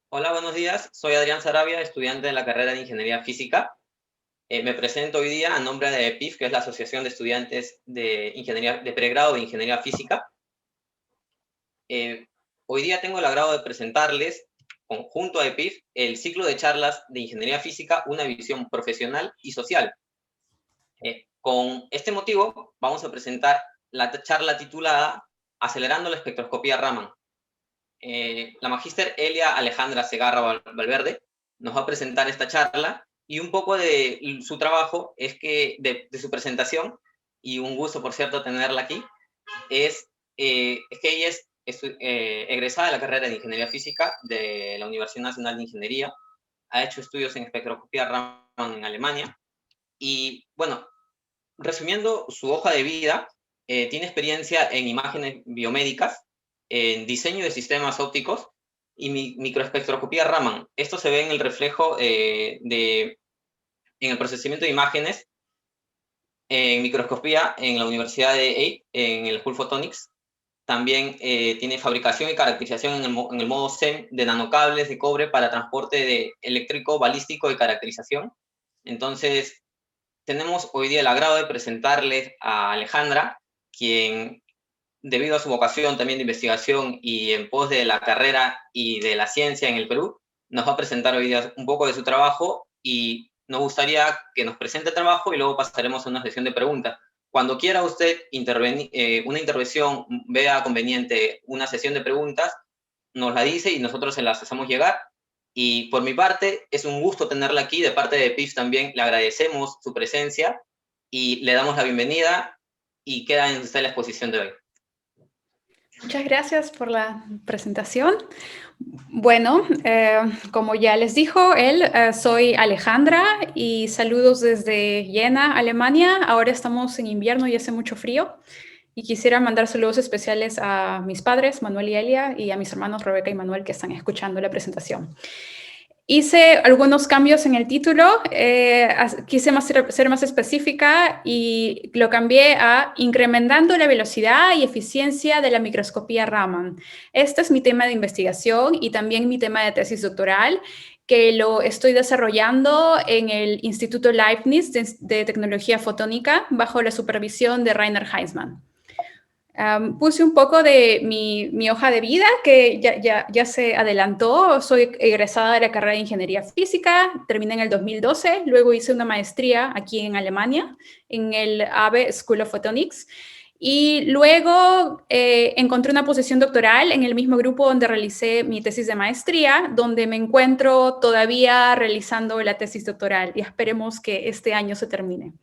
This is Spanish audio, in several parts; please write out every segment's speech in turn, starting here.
Hola, buenos días. Soy Adrián Sarabia, estudiante de la carrera de Ingeniería Física. Me presento hoy día a nombre de EPIF, que es la Asociación de Estudiantes de Ingeniería de Pregrado de Ingeniería Física. Hoy día tengo el agrado de presentarles, junto a EPIF, el ciclo de charlas de Ingeniería Física, una visión profesional y social. Con este motivo, vamos a presentar la charla titulada Acelerando la espectroscopía Raman. La magíster Elia Alejandra Segarra Valverde nos va a presentar esta charla, y un poco de su trabajo es que, de su presentación, y un gusto, por cierto, tenerla aquí, es que ella es egresada de la carrera de Ingeniería Física de la Universidad Nacional de Ingeniería, ha hecho estudios en espectroscopía Raman en Alemania, y bueno, resumiendo su hoja de vida, tiene experiencia en imágenes biomédicas, en diseño de sistemas ópticos y microespectroscopía Raman. Esto se ve en el reflejo en el procesamiento de imágenes en microscopía en la Universidad de EIT, en el Hull Photonics. También tiene fabricación y caracterización en el modo SEM de nanocables de cobre para transporte eléctrico balístico de caracterización. Entonces, tenemos hoy día el agrado de presentarles a Alejandra, quien, debido a su vocación también de investigación y en pos de la carrera y de la ciencia en el Perú, nos va a presentar hoy día un poco de su trabajo, y nos gustaría que nos presente el trabajo y luego pasaremos a una sesión de preguntas. Cuando quiera usted una intervención, vea conveniente una sesión de preguntas, nos la dice y nosotros se las hacemos llegar. Y por mi parte, es un gusto tenerla aquí. De parte de PIF también le agradecemos su presencia y le damos la bienvenida, y queda en usted la exposición de hoy. Muchas gracias por la presentación. Bueno, como ya les dijo él, soy Alejandra y saludos desde Jena, Alemania. Ahora estamos en invierno y hace mucho frío. Y quisiera mandar saludos especiales a mis padres, Manuel y Elia, y a mis hermanos Rebeca y Manuel, que están escuchando la presentación. Hice algunos cambios en el título, quise ser más específica y lo cambié a incrementando la velocidad y eficiencia de la microscopía Raman. Este es mi tema de investigación y también mi tema de tesis doctoral, que lo estoy desarrollando en el Instituto Leibniz de Tecnología Fotónica bajo la supervisión de Rainer Heisman. Puse un poco de mi hoja de vida, que ya se adelantó. Soy egresada de la carrera de Ingeniería Física, terminé en el 2012, luego hice una maestría aquí en Alemania, en el ABE School of Photonics, y luego encontré una posición doctoral en el mismo grupo donde realicé mi tesis de maestría, donde me encuentro todavía realizando la tesis doctoral, y esperemos que este año se termine.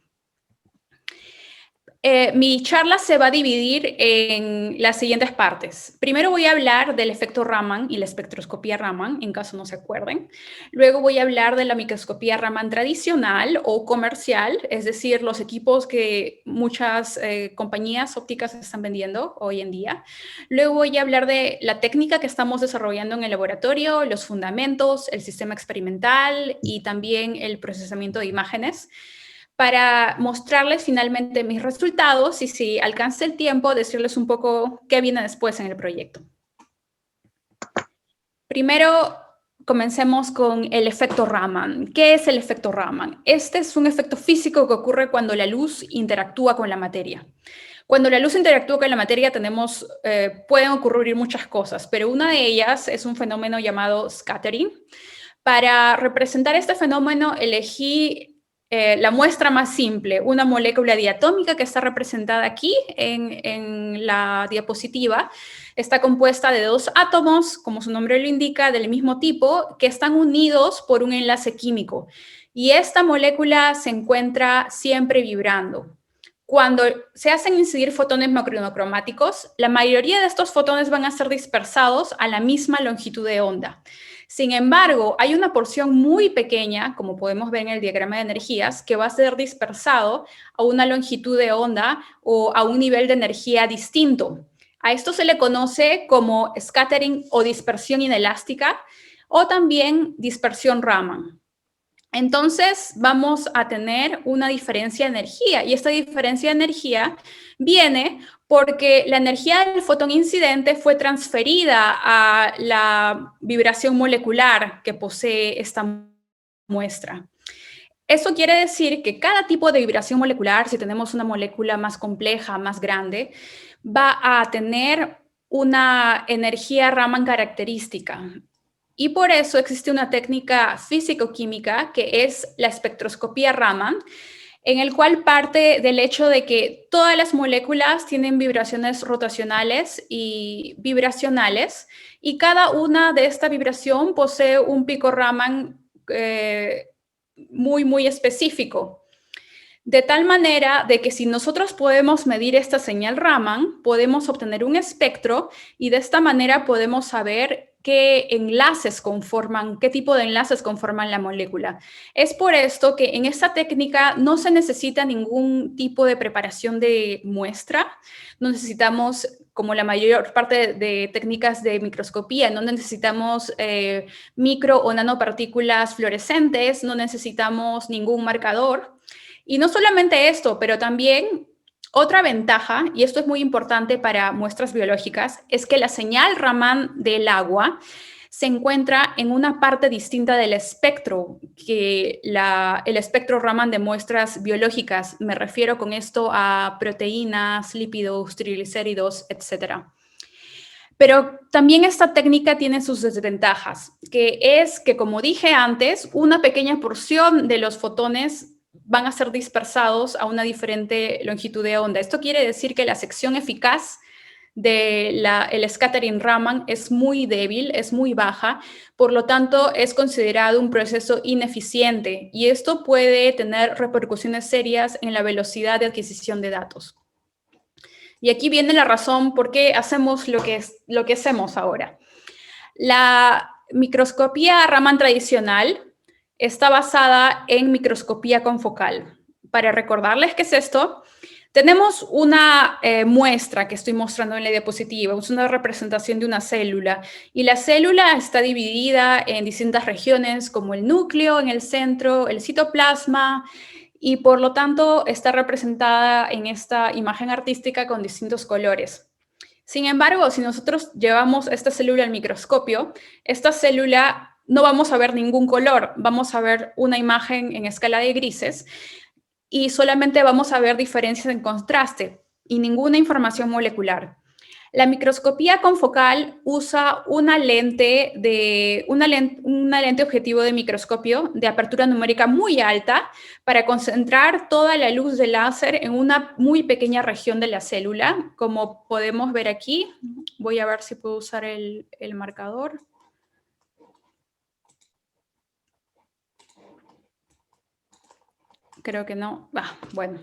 Mi charla se va a dividir en las siguientes partes. Primero voy a hablar del efecto Raman y la espectroscopía Raman, en caso no se acuerden. Luego voy a hablar de la microscopía Raman tradicional o comercial, es decir, los equipos que muchas compañías ópticas están vendiendo hoy en día. Luego voy a hablar de la técnica que estamos desarrollando en el laboratorio, los fundamentos, el sistema experimental y también el procesamiento de imágenes, para mostrarles finalmente mis resultados y, si alcance el tiempo, decirles un poco qué viene después en el proyecto. Primero, comencemos con el efecto Raman. ¿Qué es el efecto Raman? Este es un efecto físico que ocurre cuando la luz interactúa con la materia. Cuando la luz interactúa con la materia pueden ocurrir muchas cosas, pero una de ellas es un fenómeno llamado scattering. Para representar este fenómeno elegí la muestra más simple, una molécula diatómica que está representada aquí en la diapositiva. Está compuesta de dos átomos, como su nombre lo indica, del mismo tipo, que están unidos por un enlace químico. Y esta molécula se encuentra siempre vibrando. Cuando se hacen incidir fotones macrocromáticos, la mayoría de estos fotones van a ser dispersados a la misma longitud de onda. Sin embargo, hay una porción muy pequeña, como podemos ver en el diagrama de energías, que va a ser dispersado a una longitud de onda o a un nivel de energía distinto. A esto se le conoce como scattering o dispersión inelástica, o también dispersión Raman. Entonces vamos a tener una diferencia de energía, y esta diferencia de energía viene porque la energía del fotón incidente fue transferida a la vibración molecular que posee esta muestra. Eso quiere decir que cada tipo de vibración molecular, si tenemos una molécula más compleja, más grande, va a tener una energía Raman característica. Y por eso existe una técnica físico-química que es la espectroscopía Raman, en el cual parte del hecho de que todas las moléculas tienen vibraciones rotacionales y vibracionales, y cada una de esta vibración posee un pico Raman muy específico. De tal manera de que si nosotros podemos medir esta señal Raman, podemos obtener un espectro y de esta manera podemos saber qué enlaces conforman, qué tipo de enlaces conforman la molécula. Es por esto que en esta técnica no se necesita ningún tipo de preparación de muestra, no necesitamos, como la mayor parte de técnicas de microscopía, no necesitamos micro o nanopartículas fluorescentes, no necesitamos ningún marcador. Y no solamente esto, pero también otra ventaja, y esto es muy importante para muestras biológicas, es que la señal Raman del agua se encuentra en una parte distinta del espectro que el espectro Raman de muestras biológicas. Me refiero con esto a proteínas, lípidos, triglicéridos, etc. Pero también esta técnica tiene sus desventajas, que es que, como dije antes, una pequeña porción de los fotones van a ser dispersados a una diferente longitud de onda. Esto quiere decir que la sección eficaz del scattering Raman es muy débil, es muy baja, por lo tanto es considerado un proceso ineficiente y esto puede tener repercusiones serias en la velocidad de adquisición de datos. Y aquí viene la razón por qué hacemos lo que hacemos ahora. La microscopía Raman tradicional está basada en microscopía confocal. Para recordarles qué es esto, tenemos una muestra que estoy mostrando en la diapositiva, es una representación de una célula, y la célula está dividida en distintas regiones como el núcleo en el centro, el citoplasma, y por lo tanto está representada en esta imagen artística con distintos colores. Sin embargo, si nosotros llevamos esta célula al microscopio, esta célula no vamos a ver ningún color, vamos a ver una imagen en escala de grises y solamente vamos a ver diferencias en contraste y ninguna información molecular. La microscopía confocal usa una lente objetivo de microscopio de apertura numérica muy alta para concentrar toda la luz del láser en una muy pequeña región de la célula, como podemos ver aquí. Voy a ver si puedo usar el marcador. Creo que no. Bueno.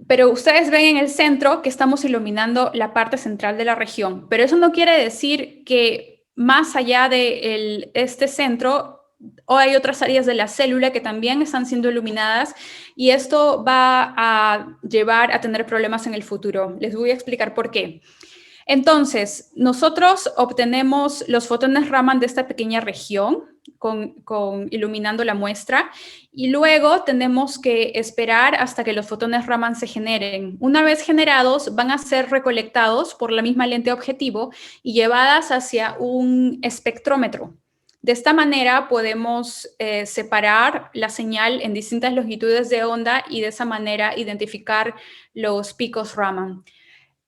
Pero ustedes ven en el centro que estamos iluminando la parte central de la región, pero eso no quiere decir que más allá de este centro hay otras áreas de la célula que también están siendo iluminadas y esto va a llevar a tener problemas en el futuro. Les voy a explicar por qué. Entonces, nosotros obtenemos los fotones Raman de esta pequeña región iluminando la muestra y luego tenemos que esperar hasta que los fotones Raman se generen. Una vez generados, van a ser recolectados por la misma lente objetivo y llevadas hacia un espectrómetro. De esta manera podemos separar la señal en distintas longitudes de onda y de esa manera identificar los picos Raman.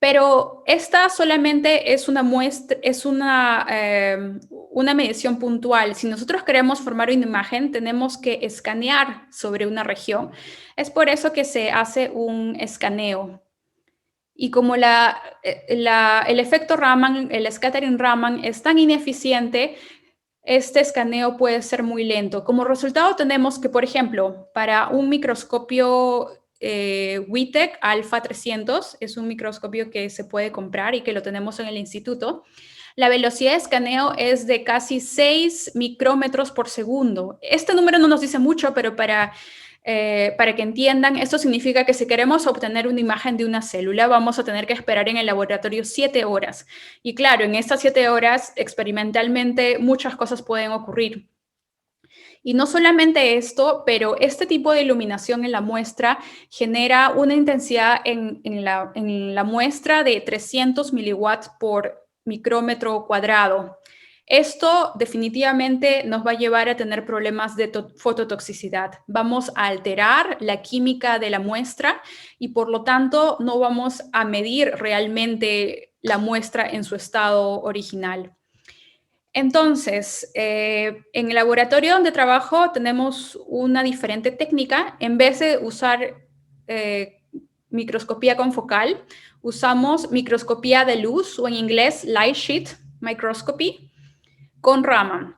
Pero esta solamente es una muestra, es una medición puntual. Si nosotros queremos formar una imagen, tenemos que escanear sobre una región. Es por eso que se hace un escaneo. Y como el efecto Raman, el scattering Raman es tan ineficiente, este escaneo puede ser muy lento. Como resultado tenemos que, por ejemplo, para un microscopio WITEC Alpha 300, es un microscopio que se puede comprar y que lo tenemos en el instituto. La velocidad de escaneo es de casi 6 micrómetros por segundo. Este número no nos dice mucho, pero para Para que entiendan, esto significa que si queremos obtener una imagen de una célula, vamos a tener que esperar en el laboratorio 7 horas. Y claro, en estas 7 horas, experimentalmente, muchas cosas pueden ocurrir. Y no solamente esto, pero este tipo de iluminación en la muestra genera una intensidad en la muestra de 300 miliwatts por micrómetro cuadrado. Esto definitivamente nos va a llevar a tener problemas de fototoxicidad. Vamos a alterar la química de la muestra y por lo tanto no vamos a medir realmente la muestra en su estado original. Entonces, en el laboratorio donde trabajo tenemos una diferente técnica. En vez de usar microscopía confocal, usamos microscopía de luz, o en inglés light sheet microscopy, con Raman.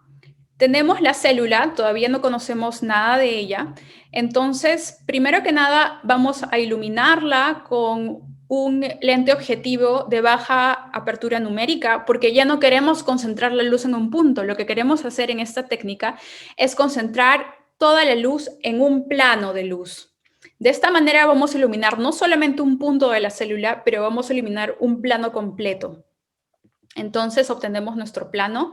Tenemos la célula, todavía no conocemos nada de ella. Entonces, primero que nada, vamos a iluminarla con un lente objetivo de baja apertura numérica, porque ya no queremos concentrar la luz en un punto. Lo que queremos hacer en esta técnica es concentrar toda la luz en un plano de luz. De esta manera vamos a iluminar no solamente un punto de la célula, pero vamos a iluminar un plano completo. Entonces obtenemos nuestro plano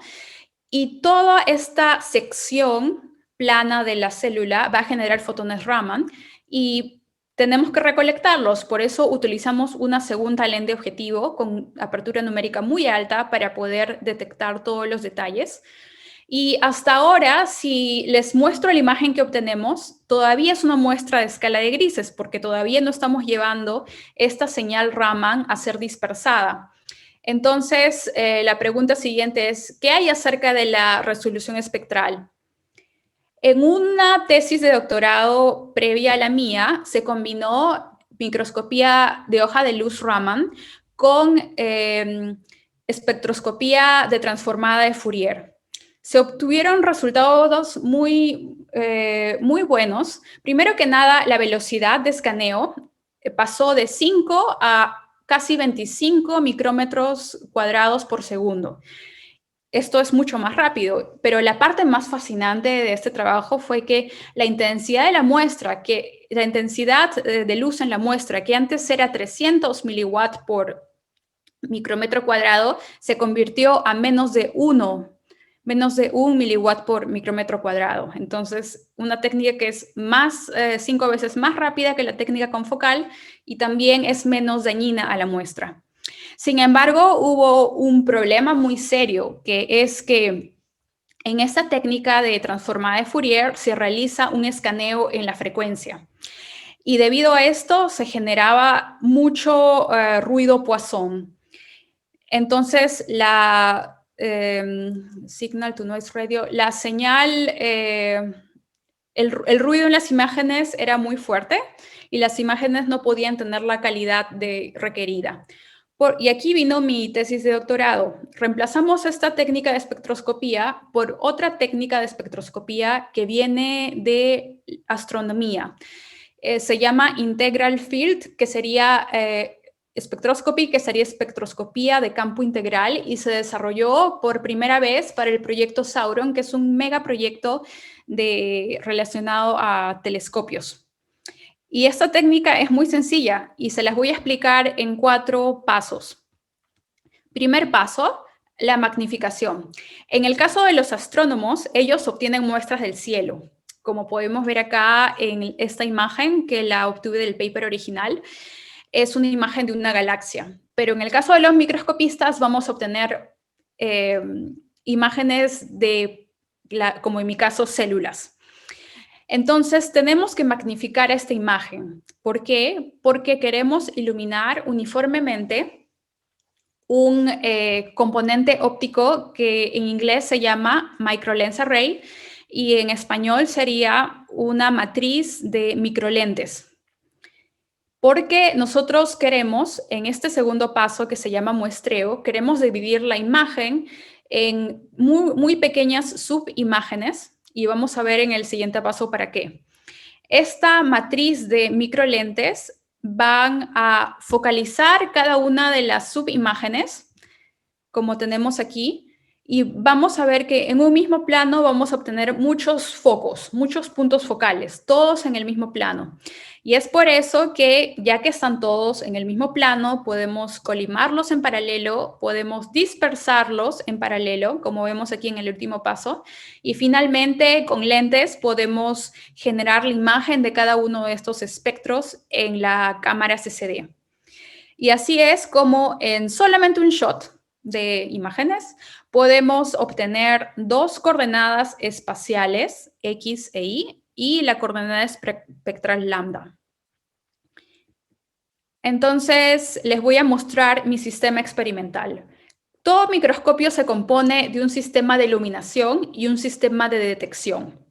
y toda esta sección plana de la célula va a generar fotones Raman y tenemos que recolectarlos. Por eso utilizamos una segunda lente objetivo con apertura numérica muy alta para poder detectar todos los detalles. Y hasta ahora, si les muestro la imagen que obtenemos, todavía es una muestra de escala de grises porque todavía no estamos llevando esta señal Raman a ser dispersada. Entonces, la pregunta siguiente es, ¿qué hay acerca de la resolución espectral? En una tesis de doctorado previa a la mía, se combinó microscopía de hoja de luz Raman con espectroscopía de transformada de Fourier. Se obtuvieron resultados muy buenos. Primero que nada, la velocidad de escaneo pasó de 5 a casi 25 micrómetros cuadrados por segundo. Esto es mucho más rápido, pero la parte más fascinante de este trabajo fue que la intensidad de la muestra, la intensidad de luz en la muestra, que antes era 300 miliwatts por micrómetro cuadrado, se convirtió a menos de 1 miliwatt por micrómetro cuadrado. Entonces, una técnica que es 5 veces más rápida que la técnica confocal y también es menos dañina a la muestra. Sin embargo, hubo un problema muy serio, que es que en esta técnica de transformada de Fourier se realiza un escaneo en la frecuencia. Y debido a esto se generaba mucho ruido Poisson. Entonces, la signal to noise radio, la señal, el ruido en las imágenes era muy fuerte y las imágenes no podían tener la calidad requerida. Y aquí vino mi tesis de doctorado. Reemplazamos esta técnica de espectroscopía por otra técnica de espectroscopía que viene de astronomía. Se llama Integral Field, que sería espectroscopía de campo integral, y se desarrolló por primera vez para el proyecto Sauron, que es un megaproyecto relacionado a telescopios. Y esta técnica es muy sencilla y se las voy a explicar en 4 pasos. Primer paso, la magnificación. En el caso de los astrónomos, ellos obtienen muestras del cielo, como podemos ver acá en esta imagen que la obtuve del paper original. Es una imagen de una galaxia. Pero en el caso de los microscopistas vamos a obtener imágenes como en mi caso, células. Entonces, tenemos que magnificar esta imagen. ¿Por qué? Porque queremos iluminar uniformemente un componente óptico que en inglés se llama microlens array y en español sería una matriz de microlentes. Porque nosotros queremos, en este segundo paso que se llama muestreo, queremos dividir la imagen en muy pequeñas subimágenes. Y vamos a ver en el siguiente paso para qué. Esta matriz de microlentes van a focalizar cada una de las subimágenes, como tenemos aquí, Y vamos a ver que en un mismo plano vamos a obtener muchos focos, muchos puntos focales, todos en el mismo plano. Y es por eso que, ya que están todos en el mismo plano, podemos colimarlos en paralelo, podemos dispersarlos en paralelo, como vemos aquí en el último paso. Y finalmente, con lentes, podemos generar la imagen de cada uno de estos espectros en la cámara CCD. Y así es como en solamente un shot de imágenes podemos obtener dos coordenadas espaciales, X e Y la coordenada espectral lambda. Entonces, les voy a mostrar mi sistema experimental. Todo microscopio se compone de un sistema de iluminación y un sistema de detección.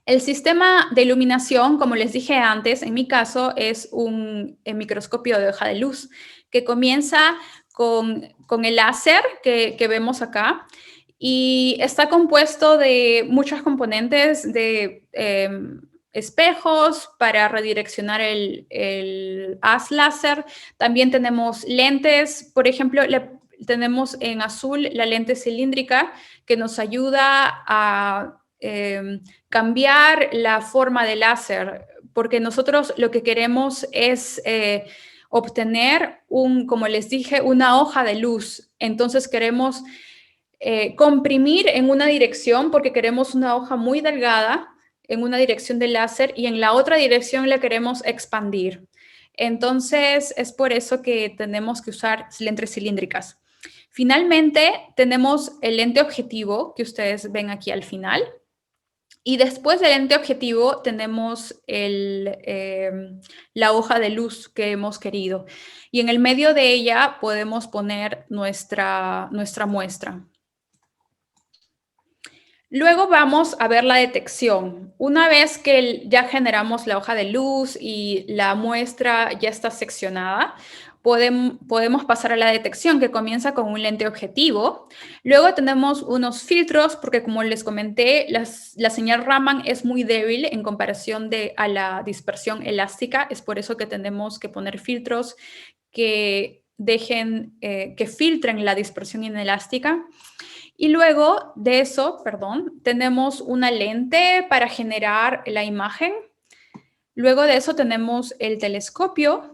El sistema de iluminación, como les dije antes, en mi caso es un microscopio de hoja de luz que comienza con el láser que vemos acá y está compuesto de muchos componentes de espejos para redireccionar el haz láser. También tenemos lentes, por ejemplo, tenemos en azul la lente cilíndrica que nos ayuda a cambiar la forma del láser, porque nosotros lo que queremos es obtener, como les dije, una hoja de luz. Entonces queremos comprimir en una dirección porque queremos una hoja muy delgada en una dirección del láser y en la otra dirección la queremos expandir. Entonces es por eso que tenemos que usar lentes cilíndricas. Finalmente tenemos el lente objetivo que ustedes ven aquí al final. Y después del lente objetivo tenemos la hoja de luz que hemos querido. Y en el medio de ella podemos poner nuestra muestra. Luego vamos a ver la detección. Una vez que ya generamos la hoja de luz y la muestra ya está seccionada, podemos pasar a la detección, que comienza con un lente objetivo. Luego tenemos unos filtros, porque como les comenté, la señal Raman es muy débil en comparación a la dispersión elástica. Es por eso que tenemos que poner filtros que filtren la dispersión inelástica. Y luego de eso, tenemos una lente para generar la imagen. Luego de eso tenemos el telescopio,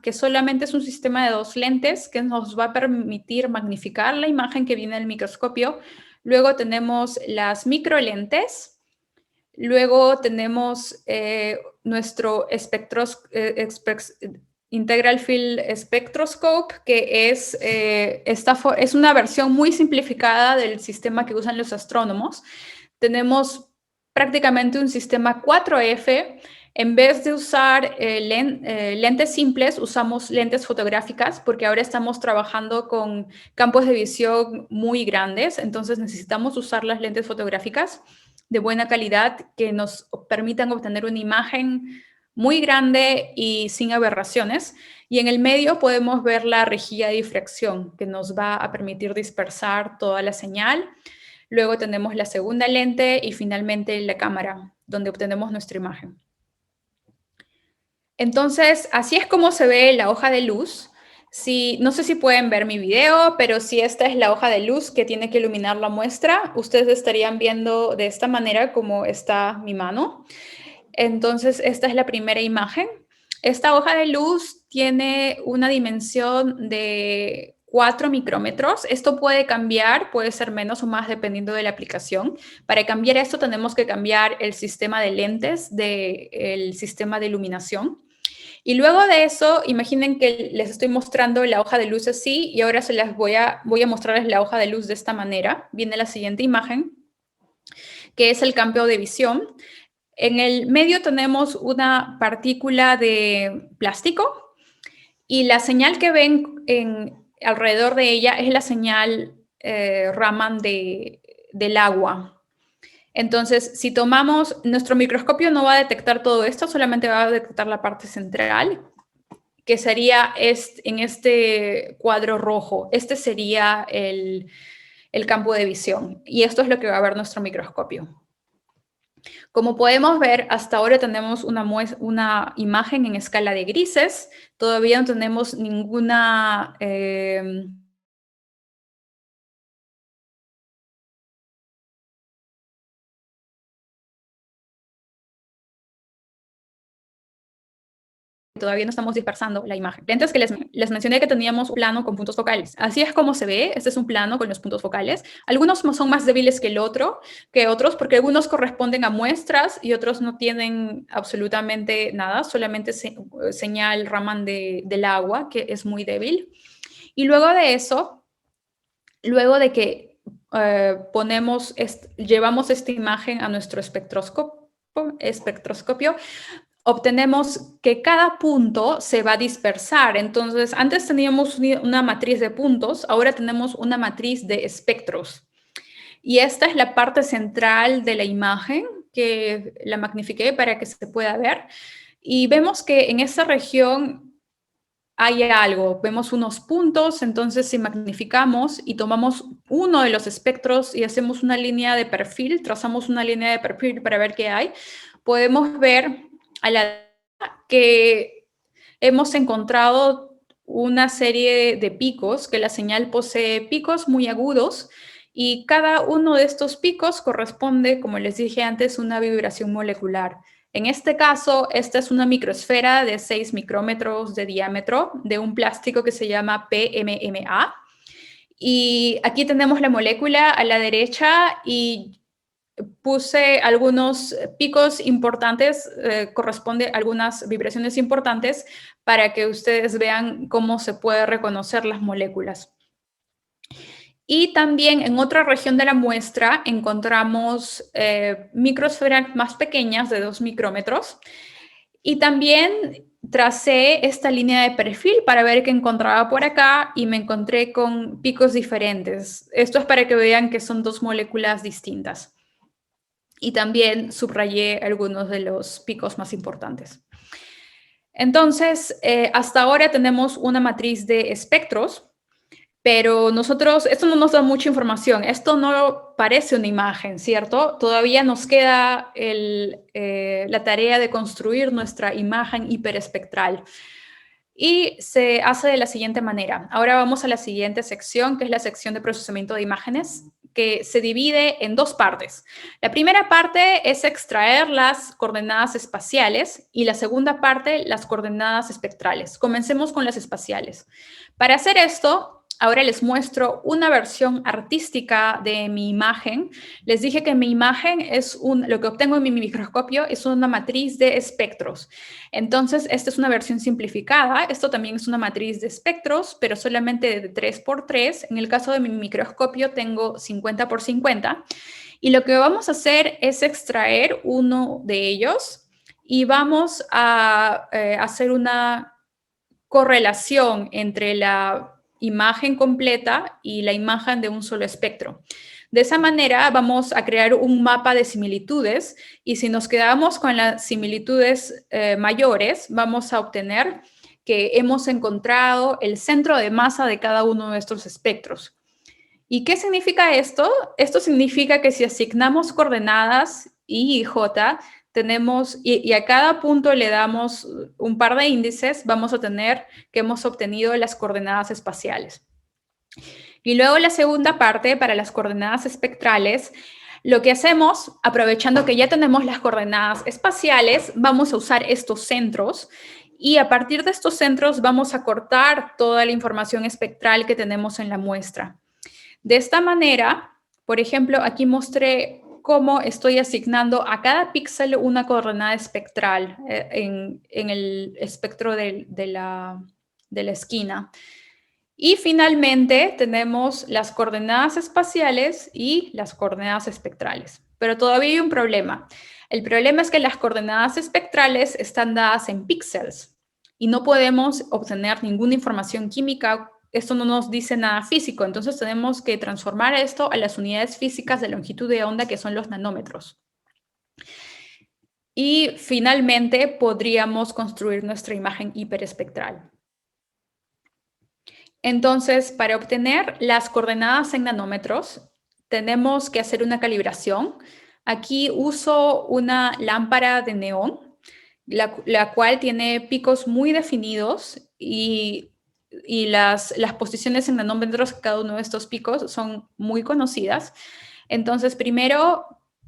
que solamente es un sistema de dos lentes que nos va a permitir magnificar la imagen que viene del microscopio. Luego tenemos las microlentes. Luego tenemos nuestro Integral Field Spectroscope, que es una versión muy simplificada del sistema que usan los astrónomos. Tenemos prácticamente un sistema 4F. En vez de usar lentes simples, usamos lentes fotográficas porque ahora estamos trabajando con campos de visión muy grandes, entonces necesitamos usar las lentes fotográficas de buena calidad que nos permitan obtener una imagen muy grande y sin aberraciones. Y en el medio podemos ver la rejilla de difracción que nos va a permitir dispersar toda la señal. Luego tenemos la segunda lente y finalmente la cámara, donde obtenemos nuestra imagen. Entonces, así es como se ve la hoja de luz. No sé si pueden ver mi video, pero si esta es la hoja de luz que tiene que iluminar la muestra, ustedes estarían viendo de esta manera como está mi mano. Entonces, esta es la primera imagen. Esta hoja de luz tiene una dimensión de 4 micrómetros. Esto puede cambiar, puede ser menos o más dependiendo de la aplicación. Para cambiar esto tenemos que cambiar el sistema de lentes del sistema de iluminación. Y luego de eso, imaginen que les estoy mostrando la hoja de luz así y ahora voy a mostrarles la hoja de luz de esta manera. Viene la siguiente imagen, que es el campo de visión. En el medio tenemos una partícula de plástico y la señal que ven alrededor de ella es la señal Raman del agua. Entonces, si tomamos, nuestro microscopio no va a detectar todo esto, solamente va a detectar la parte central, que sería en este cuadro rojo. Este sería el campo de visión y esto es lo que va a ver nuestro microscopio. Como podemos ver, hasta ahora tenemos una imagen en escala de grises. Todavía no tenemos ninguna todavía no estamos dispersando la imagen. Antes que les mencioné que teníamos un plano con puntos focales. Así es como se ve. Este es un plano con los puntos focales. Algunos son más débiles que otros, porque algunos corresponden a muestras y otros no tienen absolutamente nada, solamente señal Raman del agua, que es muy débil. Y luego de eso, luego de que llevamos esta imagen a nuestro espectroscopio, obtenemos que cada punto se va a dispersar. Entonces, antes teníamos una matriz de puntos, ahora tenemos una matriz de espectros. Y esta es la parte central de la imagen, que la magnifiqué para que se pueda ver. Y vemos que en esta región hay algo, vemos unos puntos, entonces si magnificamos y tomamos uno de los espectros y hacemos una línea de perfil, trazamos una línea de perfil para ver qué hay, podemos ver que hemos encontrado una serie de picos, que la señal posee picos muy agudos y cada uno de estos picos corresponde, como les dije antes, a una vibración molecular. En este caso, esta es una microesfera de 6 micrómetros de diámetro de un plástico que se llama PMMA. Y aquí tenemos la molécula a la derecha y puse algunos picos importantes, corresponde a algunas vibraciones importantes para que ustedes vean cómo se puede reconocer las moléculas. Y también en otra región de la muestra encontramos microesferas más pequeñas de 2 micrómetros. Y también tracé esta línea de perfil para ver qué encontraba por acá y me encontré con picos diferentes. Esto es para que vean que son dos moléculas distintas. Y también subrayé algunos de los picos más importantes. Entonces, hasta ahora tenemos una matriz de espectros, pero esto no nos da mucha información. Esto no parece una imagen, ¿cierto? Todavía nos queda la tarea de construir nuestra imagen hiperespectral. Y se hace de la siguiente manera. Ahora vamos a la siguiente sección, que es la sección de procesamiento de imágenes, que se divide en dos partes. La primera parte es extraer las coordenadas espaciales y la segunda parte, las coordenadas espectrales. Comencemos con las espaciales. Para hacer esto, ahora les muestro una versión artística de mi imagen. Les dije que mi imagen lo que obtengo en mi microscopio es una matriz de espectros. Entonces, esta es una versión simplificada. Esto también es una matriz de espectros, pero solamente de 3x3. En el caso de mi microscopio tengo 50 por 50. Y lo que vamos a hacer es extraer uno de ellos y vamos a hacer una correlación entre la imagen completa y la imagen de un solo espectro. De esa manera vamos a crear un mapa de similitudes y si nos quedamos con las similitudes mayores, vamos a obtener que hemos encontrado el centro de masa de cada uno de estos espectros. ¿Y qué significa esto? Esto significa que si asignamos coordenadas I y J, y a cada punto le damos un par de índices, vamos a tener que hemos obtenido las coordenadas espaciales. Y luego la segunda parte, para las coordenadas espectrales, lo que hacemos, aprovechando que ya tenemos las coordenadas espaciales, vamos a usar estos centros y a partir de estos centros vamos a cortar toda la información espectral que tenemos en la muestra. De esta manera, por ejemplo, aquí mostré cómo estoy asignando a cada píxel una coordenada espectral en el espectro de la esquina. Y finalmente tenemos las coordenadas espaciales y las coordenadas espectrales. Pero todavía hay un problema. El problema es que las coordenadas espectrales están dadas en píxeles y no podemos obtener ninguna información química. Esto no nos dice nada físico, entonces tenemos que transformar esto a las unidades físicas de longitud de onda, que son los nanómetros. Y finalmente podríamos construir nuestra imagen hiperespectral. Entonces, para obtener las coordenadas en nanómetros, tenemos que hacer una calibración. Aquí uso una lámpara de neón, la cual tiene picos muy definidos y las posiciones en nanómetros de cada uno de estos picos son muy conocidas. Entonces, primero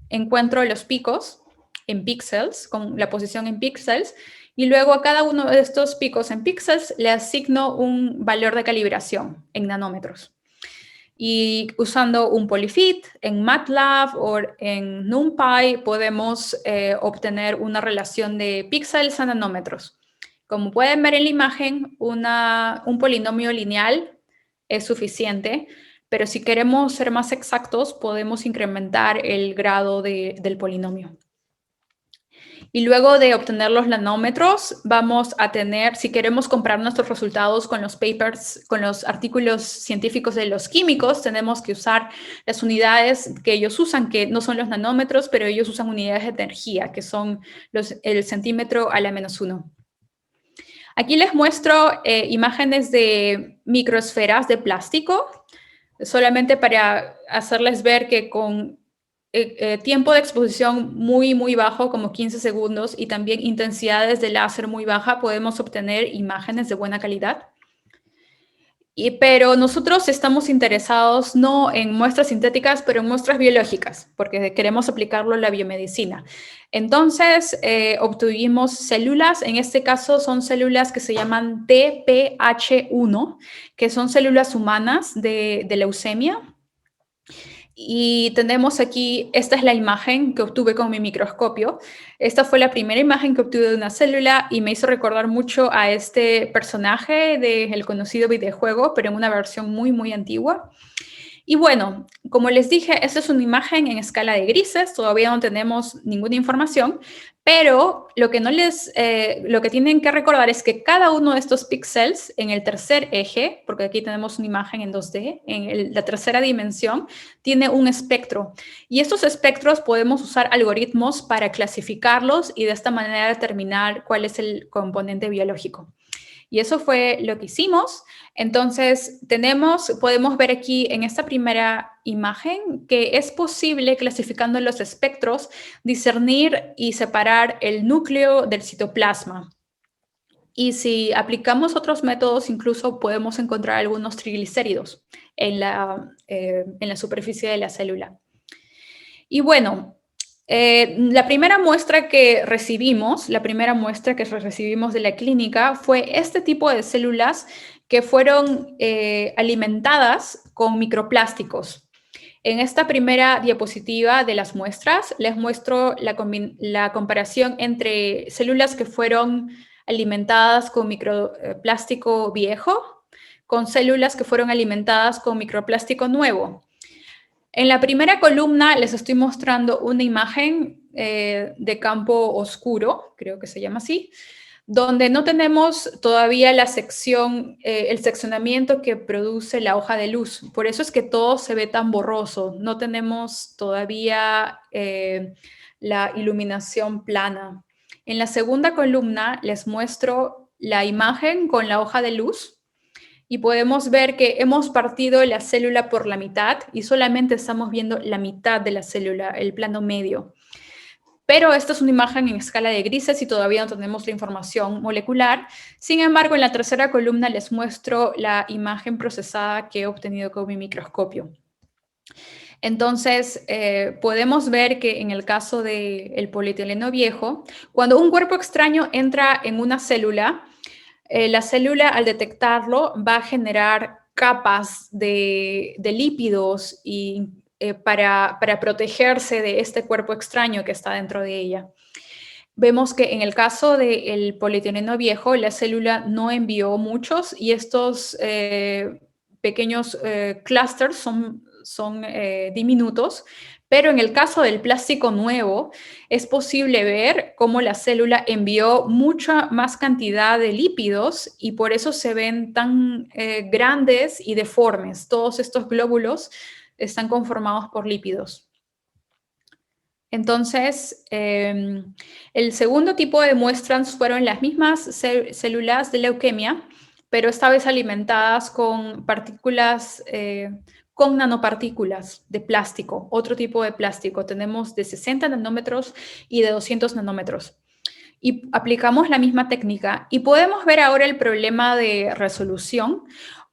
encuentro los picos, en píxeles, con la posición en píxeles, y luego a cada uno de estos picos en píxeles le asigno un valor de calibración en nanómetros. Y usando un polyfit en MATLAB o en NumPy podemos obtener una relación de píxeles a nanómetros. Como pueden ver en la imagen, un polinomio lineal es suficiente, pero si queremos ser más exactos, podemos incrementar el grado del polinomio. Y luego de obtener los nanómetros, vamos a tener, si queremos comparar nuestros resultados con los papers, con los artículos científicos de los químicos, tenemos que usar las unidades que ellos usan, que no son los nanómetros, pero ellos usan unidades de energía, que son el centímetro a la -1. Aquí les muestro imágenes de microesferas de plástico, solamente para hacerles ver que con tiempo de exposición muy bajo, como 15 segundos, y también intensidades de láser muy baja, podemos obtener imágenes de buena calidad. Pero nosotros estamos interesados no en muestras sintéticas, pero en muestras biológicas, porque queremos aplicarlo en la biomedicina. Entonces, obtuvimos células, en este caso son células que se llaman TPH1, que son células humanas de leucemia. Y tenemos aquí, esta es la imagen que obtuve con mi microscopio. Esta fue la primera imagen que obtuve de una célula y me hizo recordar mucho a este personaje del conocido videojuego, pero en una versión muy antigua. Y bueno, como les dije, esta es una imagen en escala de grises, todavía no tenemos ninguna información, pero lo que tienen que recordar es que cada uno de estos píxeles en el tercer eje, porque aquí tenemos una imagen en 2D, en la tercera dimensión, tiene un espectro. Y estos espectros podemos usar algoritmos para clasificarlos y de esta manera determinar cuál es el componente biológico. Y eso fue lo que hicimos. Entonces, podemos ver aquí en esta primera imagen que es posible, clasificando los espectros, discernir y separar el núcleo del citoplasma. Y si aplicamos otros métodos, incluso podemos encontrar algunos triglicéridos en la superficie de la célula. Y bueno, la primera muestra que recibimos de la clínica fue este tipo de células que fueron alimentadas con microplásticos. En esta primera diapositiva de las muestras les muestro la comparación entre células que fueron alimentadas con microplástico viejo con células que fueron alimentadas con microplástico nuevo. En la primera columna les estoy mostrando una imagen de campo oscuro, creo que se llama así, donde no tenemos todavía el seccionamiento que produce la hoja de luz. Por eso es que todo se ve tan borroso. No tenemos todavía la iluminación plana. En la segunda columna les muestro la imagen con la hoja de luz. Y podemos ver que hemos partido la célula por la mitad y solamente estamos viendo la mitad de la célula, el plano medio. Pero esta es una imagen en escala de grises y todavía no tenemos la información molecular. Sin embargo, en la tercera columna les muestro la imagen procesada que he obtenido con mi microscopio. Entonces, podemos ver que en el caso del polietileno viejo, cuando un cuerpo extraño entra en una célula, la célula, al detectarlo, va a generar capas de lípidos para protegerse de este cuerpo extraño que está dentro de ella. Vemos que en el caso del polietileno viejo, la célula no envió muchos y estos pequeños clústeres son diminutos. Pero en el caso del plástico nuevo, es posible ver cómo la célula envió mucha más cantidad de lípidos y por eso se ven tan grandes y deformes. Todos estos glóbulos están conformados por lípidos. Entonces, el segundo tipo de muestras fueron las mismas células de leucemia, pero esta vez alimentadas con partículas con nanopartículas de plástico, otro tipo de plástico. Tenemos de 60 nanómetros y de 200 nanómetros. Y aplicamos la misma técnica. Y podemos ver ahora el problema de resolución,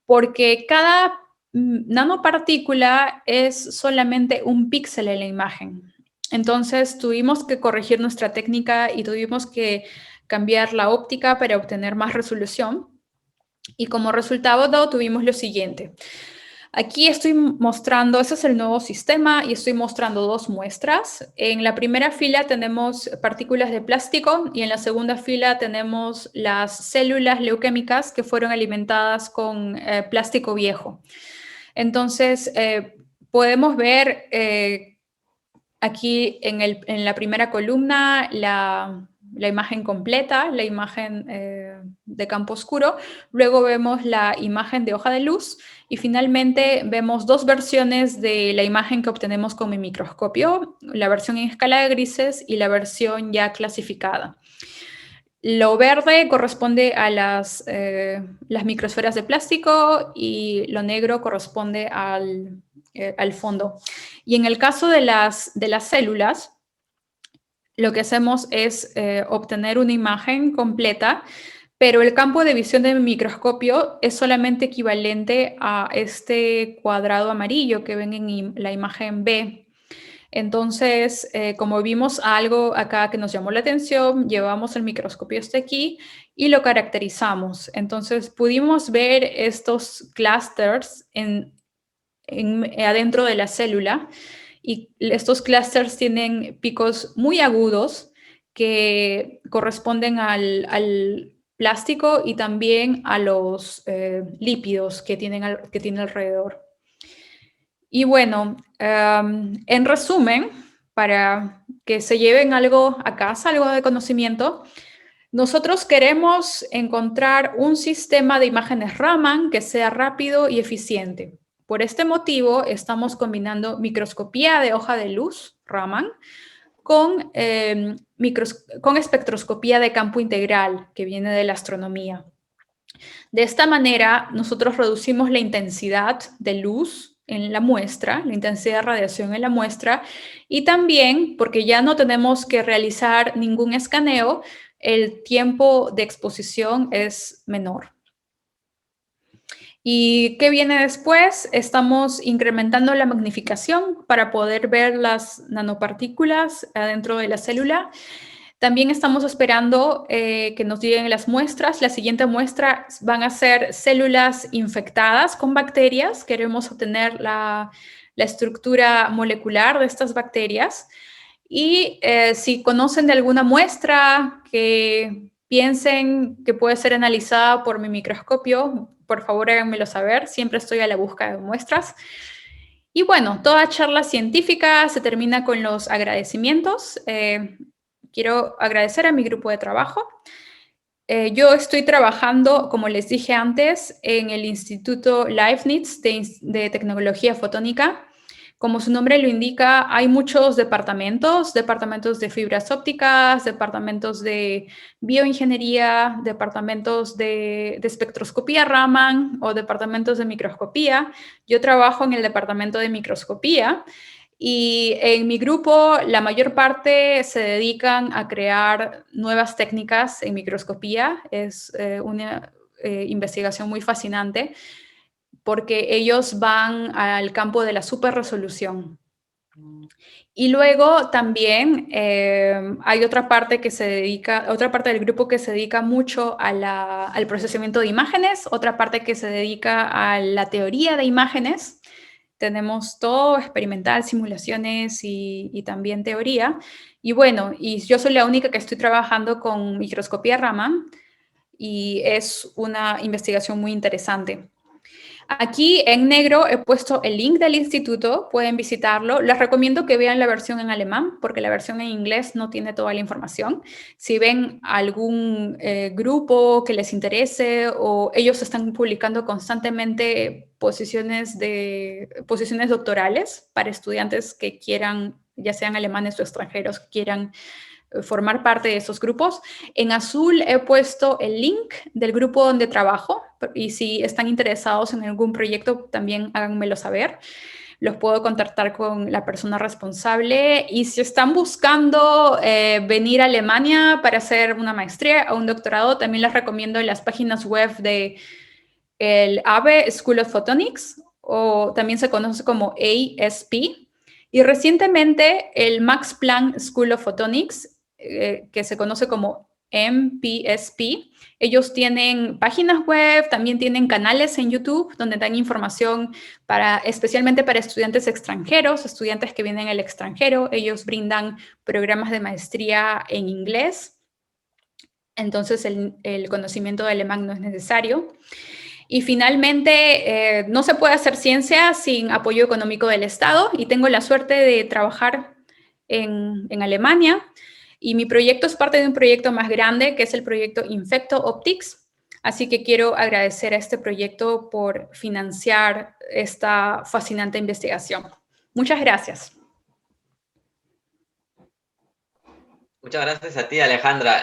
porque cada nanopartícula es solamente un píxel en la imagen. Entonces tuvimos que corregir nuestra técnica y tuvimos que cambiar la óptica para obtener más resolución. Y como resultado tuvimos lo siguiente. Aquí estoy mostrando, ese es el nuevo sistema y estoy mostrando dos muestras. En la primera fila tenemos partículas de plástico y en la segunda fila tenemos las células leuquémicas que fueron alimentadas con plástico viejo. Entonces, podemos ver aquí en la primera columna la imagen completa, la imagen de campo oscuro, luego vemos la imagen de hoja de luz y finalmente vemos dos versiones de la imagen que obtenemos con mi microscopio, la versión en escala de grises y la versión ya clasificada. Lo verde corresponde a las microesferas de plástico y lo negro corresponde al fondo. Y en el caso de las células, lo que hacemos es obtener una imagen completa, pero el campo de visión de mi microscopio es solamente equivalente a este cuadrado amarillo que ven en la imagen B. Entonces, como vimos algo acá que nos llamó la atención, llevamos el microscopio hasta aquí y lo caracterizamos. Entonces, pudimos ver estos clusters adentro de la célula y estos clusters tienen picos muy agudos que corresponden al plástico y también a los lípidos que tiene alrededor. Y bueno, en resumen, para que se lleven algo a casa, algo de conocimiento, nosotros queremos encontrar un sistema de imágenes Raman que sea rápido y eficiente. Por este motivo, estamos combinando microscopía de hoja de luz, Raman, con espectroscopía de campo integral, que viene de la astronomía. De esta manera, nosotros reducimos la intensidad de luz en la muestra, la intensidad de radiación en la muestra, y también, porque ya no tenemos que realizar ningún escaneo, el tiempo de exposición es menor. ¿Y qué viene después? Estamos incrementando la magnificación para poder ver las nanopartículas adentro de la célula. También estamos esperando que nos lleguen las muestras. La siguiente muestra van a ser células infectadas con bacterias. Queremos obtener la estructura molecular de estas bacterias. Y si conocen de alguna muestra que piensen que puede ser analizada por mi microscopio, por favor háganmelo saber. Siempre estoy a la búsqueda de muestras. Y bueno, toda charla científica se termina con los agradecimientos. Quiero agradecer a mi grupo de trabajo. Yo estoy trabajando, como les dije antes, en el Instituto Leibniz de Tecnología Fotónica. Como su nombre lo indica, hay muchos departamentos de fibras ópticas, departamentos de bioingeniería, departamentos de espectroscopía Raman o departamentos de microscopía. Yo trabajo en el departamento de microscopía. Y en mi grupo, la mayor parte se dedican a crear nuevas técnicas en microscopía. Es una investigación muy fascinante porque ellos van al campo de la superresolución. Y luego también hay otra parte del grupo que se dedica mucho al procesamiento de imágenes, otra parte que se dedica a la teoría de imágenes. Tenemos todo experimental, simulaciones y también teoría. Y bueno, y yo soy la única que estoy trabajando con microscopía Raman y es una investigación muy interesante. Aquí en negro he puesto el link del instituto, pueden visitarlo. Les recomiendo que vean la versión en alemán porque la versión en inglés no tiene toda la información. Si ven algún grupo que les interese o ellos están publicando constantemente posiciones doctorales para estudiantes que quieran, ya sean alemanes o extranjeros, que quieran formar parte de esos grupos. En azul he puesto el link del grupo donde trabajo y si están interesados en algún proyecto también háganmelo saber. Los puedo contactar con la persona responsable y si están buscando venir a Alemania para hacer una maestría o un doctorado, también les recomiendo las páginas web de el ABE School of Photonics o también se conoce como ASP. Y recientemente el Max Planck School of Photonics, que se conoce como MPSP, ellos tienen páginas web, también tienen canales en YouTube donde dan información especialmente para estudiantes extranjeros, estudiantes que vienen al extranjero. Ellos brindan programas de maestría en inglés, entonces el conocimiento de alemán no es necesario. Y finalmente, no se puede hacer ciencia sin apoyo económico del Estado, y tengo la suerte de trabajar en Alemania, y mi proyecto es parte de un proyecto más grande, que es el proyecto Infecto Optics, así que quiero agradecer a este proyecto por financiar esta fascinante investigación. Muchas gracias. Muchas gracias a ti, Alejandra.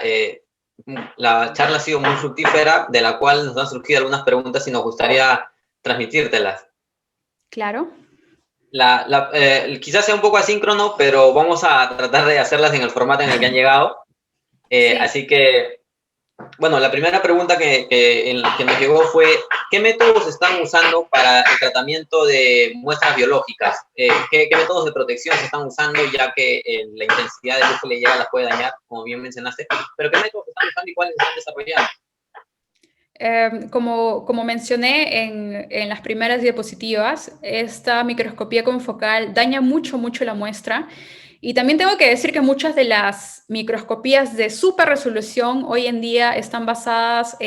La charla ha sido muy fructífera, de la cual nos han surgido algunas preguntas y nos gustaría transmitírtelas. Claro. Quizás sea un poco asíncrono, pero vamos a tratar de hacerlas en el formato en el que han llegado. Sí. Así que, bueno, la primera pregunta que nos llegó fue, ¿qué métodos están usando para el tratamiento de muestras biológicas? ¿Qué métodos de protección se están usando, ya que la intensidad de luz que le llega las puede dañar, como bien mencionaste? ¿Pero qué métodos están usando y cuáles están desarrollando? Como mencioné en las primeras diapositivas, esta microscopía confocal daña mucho la muestra. Y también tengo que decir que muchas de las microscopías de super resolución hoy en día están basadas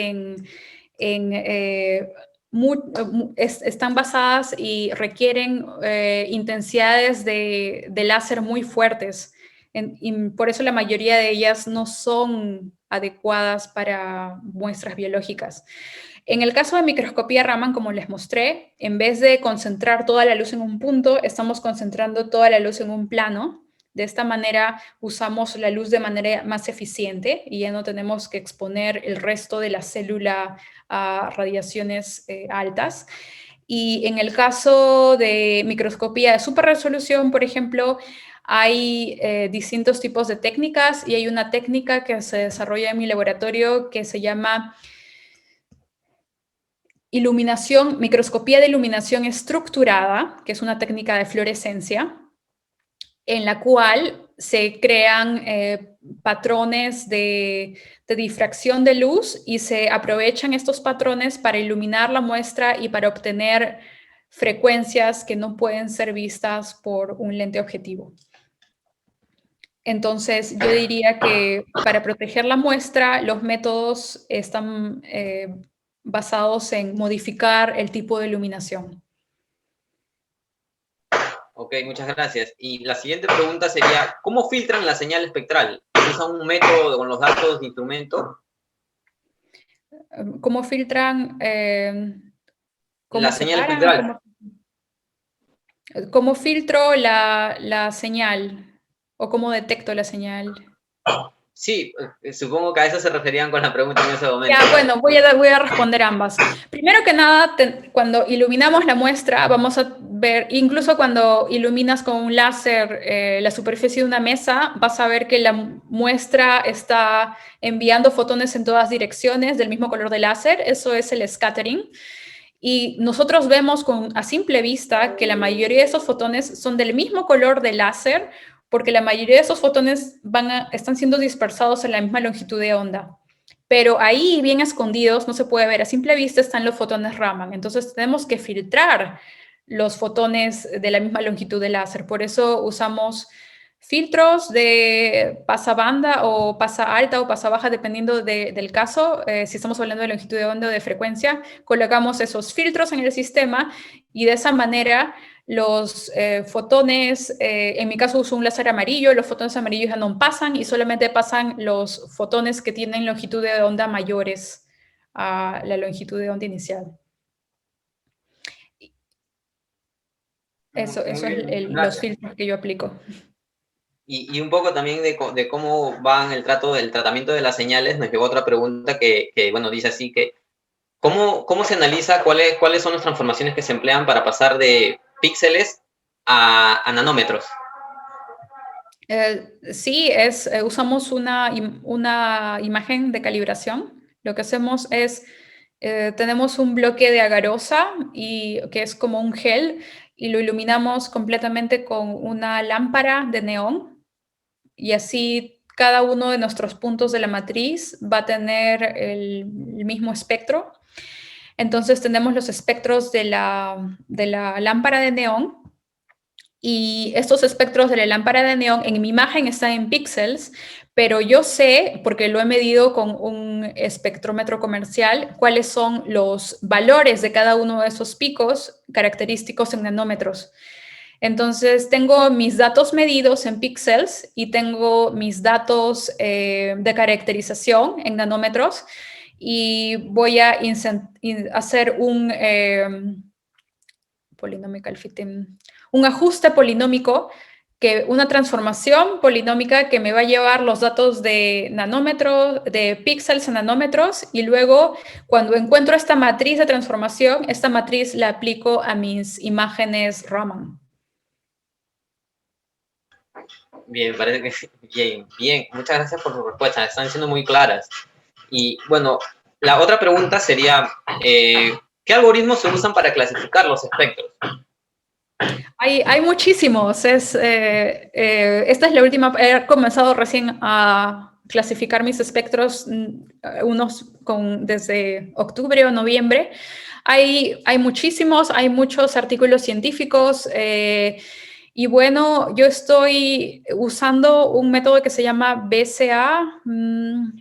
están basadas y requieren intensidades de láser muy fuertes. Y por eso la mayoría de ellas no son adecuadas para muestras biológicas. En el caso de microscopía Raman, como les mostré, en vez de concentrar toda la luz en un punto, estamos concentrando toda la luz en un plano. De esta manera usamos la luz de manera más eficiente y ya no tenemos que exponer el resto de la célula a radiaciones altas. Y en el caso de microscopía de superresolución, por ejemplo, hay distintos tipos de técnicas, y hay una técnica que se desarrolla en mi laboratorio que se llama microscopía de iluminación estructurada, que es una técnica de fluorescencia, en la cual se crean patrones de difracción de luz, y se aprovechan estos patrones para iluminar la muestra y para obtener frecuencias que no pueden ser vistas por un lente objetivo. Entonces, yo diría que para proteger la muestra, los métodos están basados en modificar el tipo de iluminación. Ok, muchas gracias. Y la siguiente pregunta sería, ¿cómo filtran la señal espectral? ¿Usan un método con los datos de instrumento? ¿Cómo filtran? ¿Cómo La señal separan? espectral. ¿Cómo filtro la señal? ¿O cómo detecto la señal? Sí, supongo que a eso se referían con la pregunta en ese momento. Ya, bueno, voy a responder ambas. Primero que nada, cuando iluminamos la muestra, vamos a ver, incluso cuando iluminas con un láser la superficie de una mesa, vas a ver que la muestra está enviando fotones en todas direcciones del mismo color de láser. Eso es el scattering. Y nosotros vemos a simple vista que la mayoría de esos fotones son del mismo color de láser, porque la mayoría de esos fotones están siendo dispersados en la misma longitud de onda. Pero ahí, bien escondidos, no se puede ver. A simple vista están los fotones Raman. Entonces tenemos que filtrar los fotones de la misma longitud de láser. Por eso usamos filtros de pasabanda o pasa alta o pasa baja, dependiendo del caso. Si estamos hablando de longitud de onda o de frecuencia, colocamos esos filtros en el sistema, y de esa manera los fotones, en mi caso uso un láser amarillo, los fotones amarillos ya no pasan, y solamente pasan los fotones que tienen longitud de onda mayores a la longitud de onda inicial. Eso es los filtros que yo aplico. Y un poco también de cómo van el tratamiento de las señales, nos llegó otra pregunta que bueno, dice así que, ¿cómo se analiza cuáles son las transformaciones que se emplean para pasar de píxeles a nanómetros? Sí, usamos una imagen de calibración. Lo que hacemos es, tenemos un bloque de agarosa, que es como un gel, y lo iluminamos completamente con una lámpara de neón, y así cada uno de nuestros puntos de la matriz va a tener el mismo espectro. Entonces tenemos los espectros de la lámpara de neón, y estos espectros de la lámpara de neón en mi imagen están en píxeles, pero yo sé, porque lo he medido con un espectrómetro comercial, cuáles son los valores de cada uno de esos picos característicos en nanómetros. Entonces, tengo mis datos medidos en píxeles y tengo mis datos de caracterización en nanómetros, y voy a hacer un ajuste polinómico, una transformación polinómica que me va a llevar los datos de nanómetros, de píxeles a nanómetros, y luego cuando encuentro esta matriz de transformación, esta matriz la aplico a mis imágenes Raman. Bien, parece que bien, bien. Muchas gracias por su respuesta. Están siendo muy claras. Y bueno, la otra pregunta sería, ¿qué algoritmos se usan para clasificar los espectros? Hay muchísimos. Esta es la última. He comenzado recién a clasificar mis espectros, desde octubre o noviembre. Hay muchísimos, hay muchos artículos científicos. Y bueno, yo estoy usando un método que se llama BCA,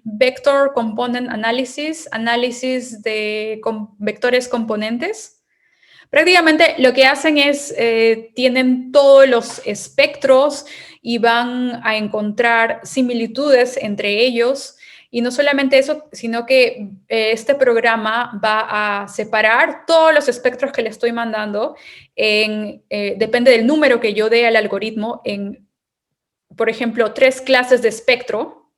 Vector Component Analysis, análisis de vectores componentes. Prácticamente lo que hacen es, tienen todos los espectros y van a encontrar similitudes entre ellos. Y no solamente eso, sino que este programa va a separar todos los espectros que le estoy mandando, depende del número que yo dé al algoritmo, en, por ejemplo, 3 clases de espectro.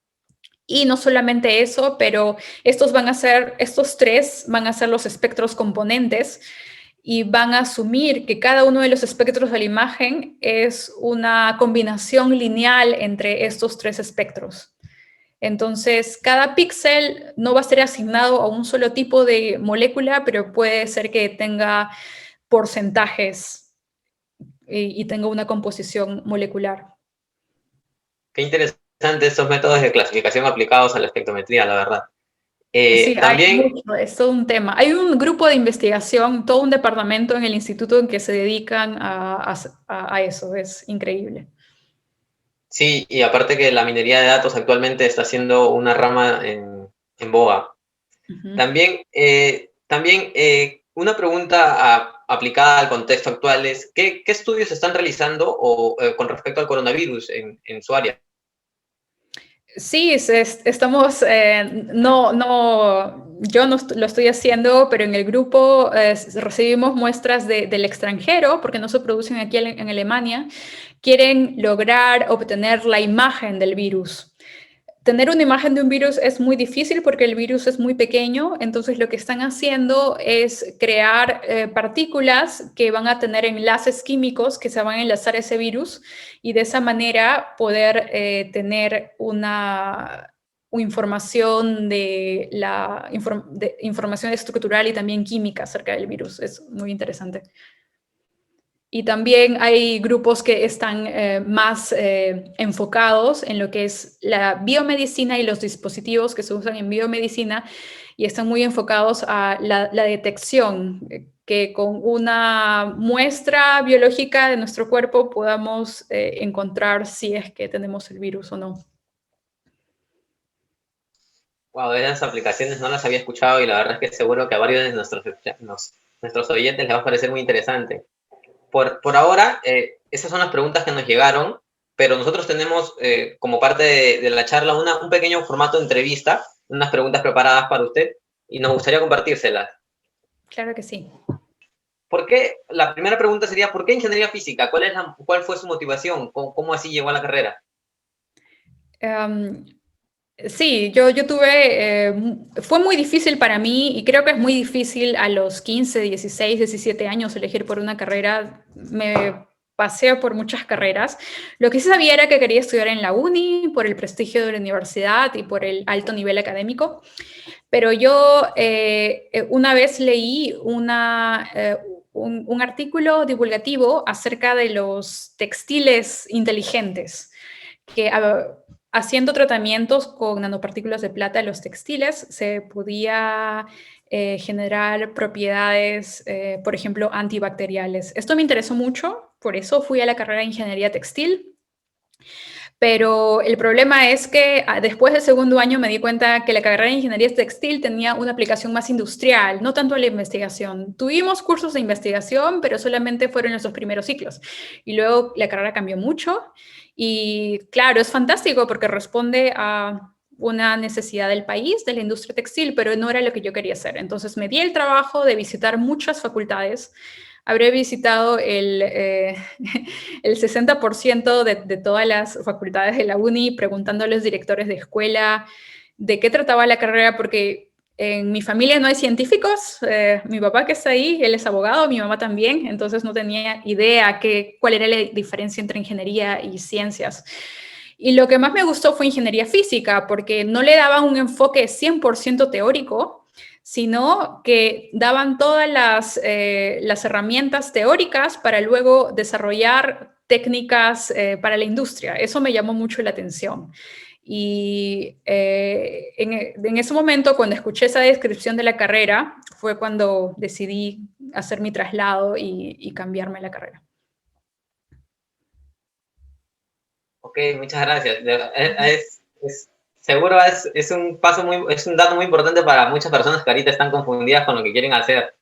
Y no solamente eso, pero estos 3 van a ser los espectros componentes, y van a asumir que cada uno de los espectros de la imagen es una combinación lineal entre estos 3 espectros. Entonces, cada píxel no va a ser asignado a un solo tipo de molécula, pero puede ser que tenga porcentajes y tenga una composición molecular. Qué interesante estos métodos de clasificación aplicados a la espectrometría, la verdad. Sí, También, hay mucho, es todo un tema. Hay un grupo de investigación, todo un departamento en el instituto en que se dedican a eso, es increíble. sí, y aparte que la minería de datos actualmente está siendo una rama en boga. Uh-huh. También una pregunta aplicada al contexto actual es, ¿qué estudios se están realizando con respecto al coronavirus en su área? Sí, estamos, yo no lo estoy haciendo, pero en el grupo recibimos muestras del extranjero, porque no se producen aquí en Alemania. Quieren lograr obtener la imagen del virus. Tener una imagen de un virus es muy difícil porque el virus es muy pequeño, entonces lo que están haciendo es crear partículas que van a tener enlaces químicos que se van a enlazar a ese virus, y de esa manera poder tener una información información estructural y también química acerca del virus. Es muy interesante. Y también hay grupos que están más enfocados en lo que es la biomedicina y los dispositivos que se usan en biomedicina, y están muy enfocados a la detección, que con una muestra biológica de nuestro cuerpo podamos encontrar si es que tenemos el virus o no. Wow, esas aplicaciones no las había escuchado y la verdad es que seguro que a varios de nuestros oyentes les va a parecer muy interesante. Por ahora, esas son las preguntas que nos llegaron, pero nosotros tenemos como parte de la charla un pequeño formato de entrevista, unas preguntas preparadas para usted, y nos gustaría compartírselas. Claro que sí. La primera pregunta sería, ¿por qué ingeniería física? ¿Cuál fue su motivación? ¿Cómo así llegó a la carrera? Sí, yo tuve, fue muy difícil para mí, y creo que es muy difícil a los 15, 16, 17 años elegir por una carrera. Me pasé por muchas carreras. Lo que sí sabía era que quería estudiar en la uni por el prestigio de la universidad y por el alto nivel académico, pero yo una vez leí un artículo divulgativo acerca de los textiles inteligentes, que haciendo tratamientos con nanopartículas de plata en los textiles se podía generar propiedades, por ejemplo, antibacteriales. Esto me interesó mucho, por eso fui a la carrera de Ingeniería Textil. Pero el problema es que después del segundo año me di cuenta que la carrera de ingeniería textil tenía una aplicación más industrial, no tanto a la investigación. Tuvimos cursos de investigación, pero solamente fueron esos primeros ciclos. Y luego la carrera cambió mucho. Y claro, es fantástico porque responde a una necesidad del país, de la industria textil, pero no era lo que yo quería hacer. Entonces me di el trabajo de visitar muchas facultades. Habré visitado el 60% de todas las facultades de la uni, preguntando a los directores de escuela de qué trataba la carrera, porque en mi familia no hay científicos. Mi papá que está ahí, él es abogado, mi mamá también, entonces no tenía idea cuál era la diferencia entre ingeniería y ciencias. Y lo que más me gustó fue ingeniería física, porque no le daban un enfoque 100% teórico, sino que daban todas las herramientas teóricas para luego desarrollar técnicas para la industria. Eso me llamó mucho la atención. Y en ese momento, cuando escuché esa descripción de la carrera, fue cuando decidí hacer mi traslado y cambiarme la carrera. Ok, muchas gracias. Seguro es un paso es un dato muy importante para muchas personas que ahorita están confundidas con lo que quieren hacer.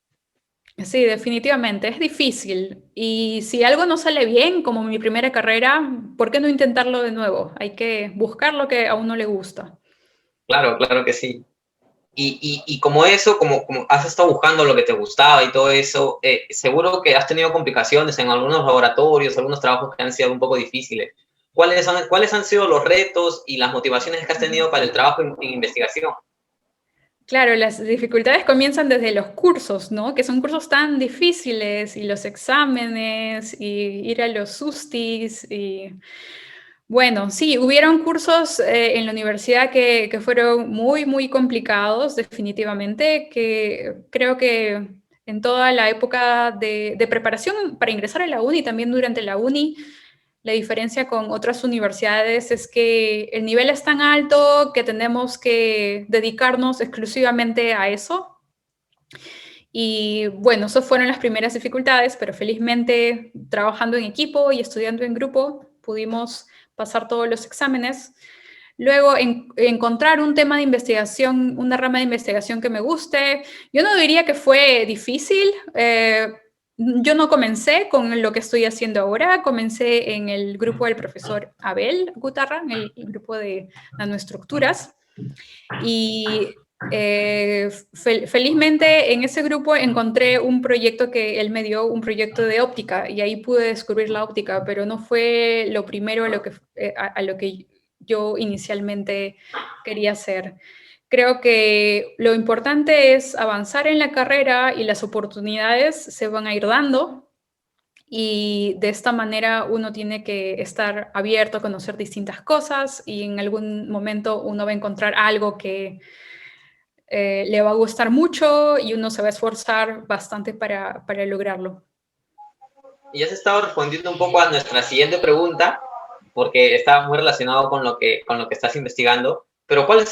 Sí, definitivamente, es difícil. Y si algo no sale bien, como mi primera carrera, ¿por qué no intentarlo de nuevo? Hay que buscar lo que a uno le gusta. Claro, claro que sí. Y como eso, como has estado buscando lo que te gustaba y todo eso, seguro que has tenido complicaciones en algunos laboratorios, algunos trabajos que han sido un poco difíciles. ¿Cuáles han sido los retos y las motivaciones que has tenido para el trabajo en investigación? Claro, las dificultades comienzan desde los cursos, ¿no? Que son cursos tan difíciles y los exámenes y ir a los sustis y... Bueno, sí, hubieron cursos en la universidad que fueron muy, muy complicados, definitivamente, que creo que en toda la época de preparación para ingresar a la uni, también durante la uni, la diferencia con otras universidades es que el nivel es tan alto que tenemos que dedicarnos exclusivamente a eso. Y bueno, esas fueron las primeras dificultades, pero felizmente trabajando en equipo y estudiando en grupo pudimos pasar todos los exámenes. Luego, encontrar un tema de investigación, una rama de investigación que me guste. Yo no diría que fue difícil. Yo no comencé con lo que estoy haciendo ahora. Comencé en el grupo del profesor Abel Gutarra, en el grupo de nanoestructuras. Y felizmente en ese grupo encontré un proyecto que él me dio, un proyecto de óptica, y ahí pude descubrir la óptica, pero no fue lo primero a lo que yo inicialmente quería hacer. Creo que lo importante es avanzar en la carrera y las oportunidades se van a ir dando. Y de esta manera uno tiene que estar abierto a conocer distintas cosas y en algún momento uno va a encontrar algo que le va a gustar mucho y uno se va a esforzar bastante para lograrlo. Y has estado respondiendo un poco a nuestra siguiente pregunta, porque está muy relacionado con lo que estás investigando. Pero ¿cuál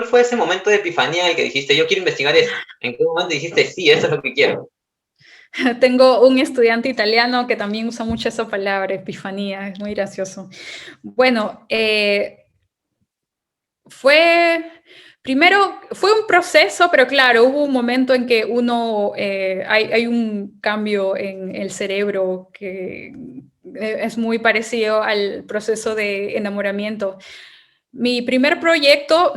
fue ese momento de epifanía en el que dijiste, yo quiero investigar esto? ¿En qué momento dijiste, sí, eso es lo que quiero? Tengo un estudiante italiano que también usa mucho esa palabra, epifanía, es muy gracioso. Bueno, primero fue un proceso, pero claro, hubo un momento en que hay un cambio en el cerebro que es muy parecido al proceso de enamoramiento. Mi proyecto,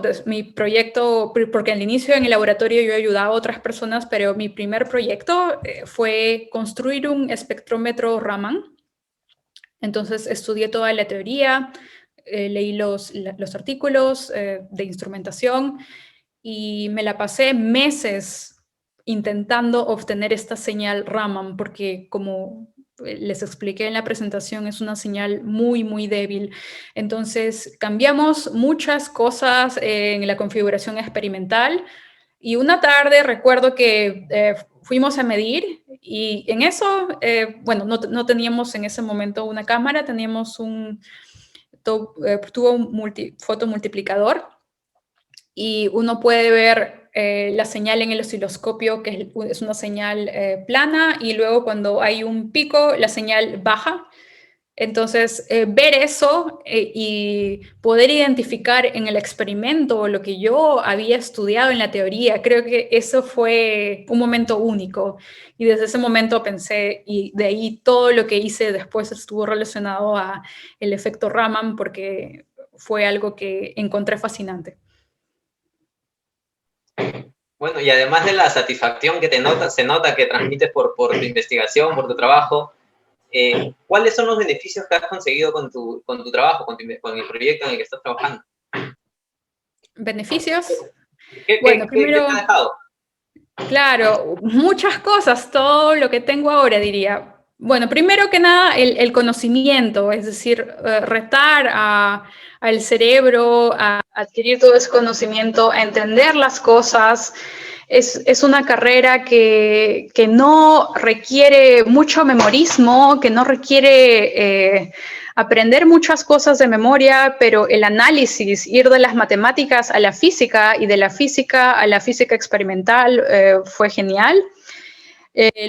porque al inicio en el laboratorio yo ayudaba a otras personas, pero mi primer proyecto fue construir un espectrómetro Raman. Entonces estudié toda la teoría, leí los artículos de instrumentación y me la pasé meses intentando obtener esta señal Raman, porque como les expliqué en la presentación, es una señal muy, muy débil. Entonces, cambiamos muchas cosas en la configuración experimental y una tarde recuerdo que fuimos a medir y en eso, bueno, no teníamos en ese momento una cámara, teníamos tuvo un fotomultiplicador y uno puede ver la señal en el osciloscopio, que es una señal plana, y luego cuando hay un pico, la señal baja. Entonces, ver eso y poder identificar en el experimento lo que yo había estudiado en la teoría, creo que eso fue un momento único. Y desde ese momento pensé, y de ahí todo lo que hice después estuvo relacionado a el efecto Raman, porque fue algo que encontré fascinante. Bueno, y además de la satisfacción que se nota que transmites por tu investigación, por tu trabajo, ¿cuáles son los beneficios que has conseguido con tu trabajo, con el proyecto en el que estás trabajando? ¿Beneficios? ¿Qué Bueno, te primero, ha dejado? claro, muchas cosas, todo lo que tengo ahora, diría. Bueno, primero que nada, el conocimiento, es decir, retar al cerebro a adquirir todo ese conocimiento, a entender las cosas. Es una carrera que no requiere mucho memorismo, que no requiere aprender muchas cosas de memoria, pero el análisis, ir de las matemáticas a la física y de la física a la física experimental fue genial.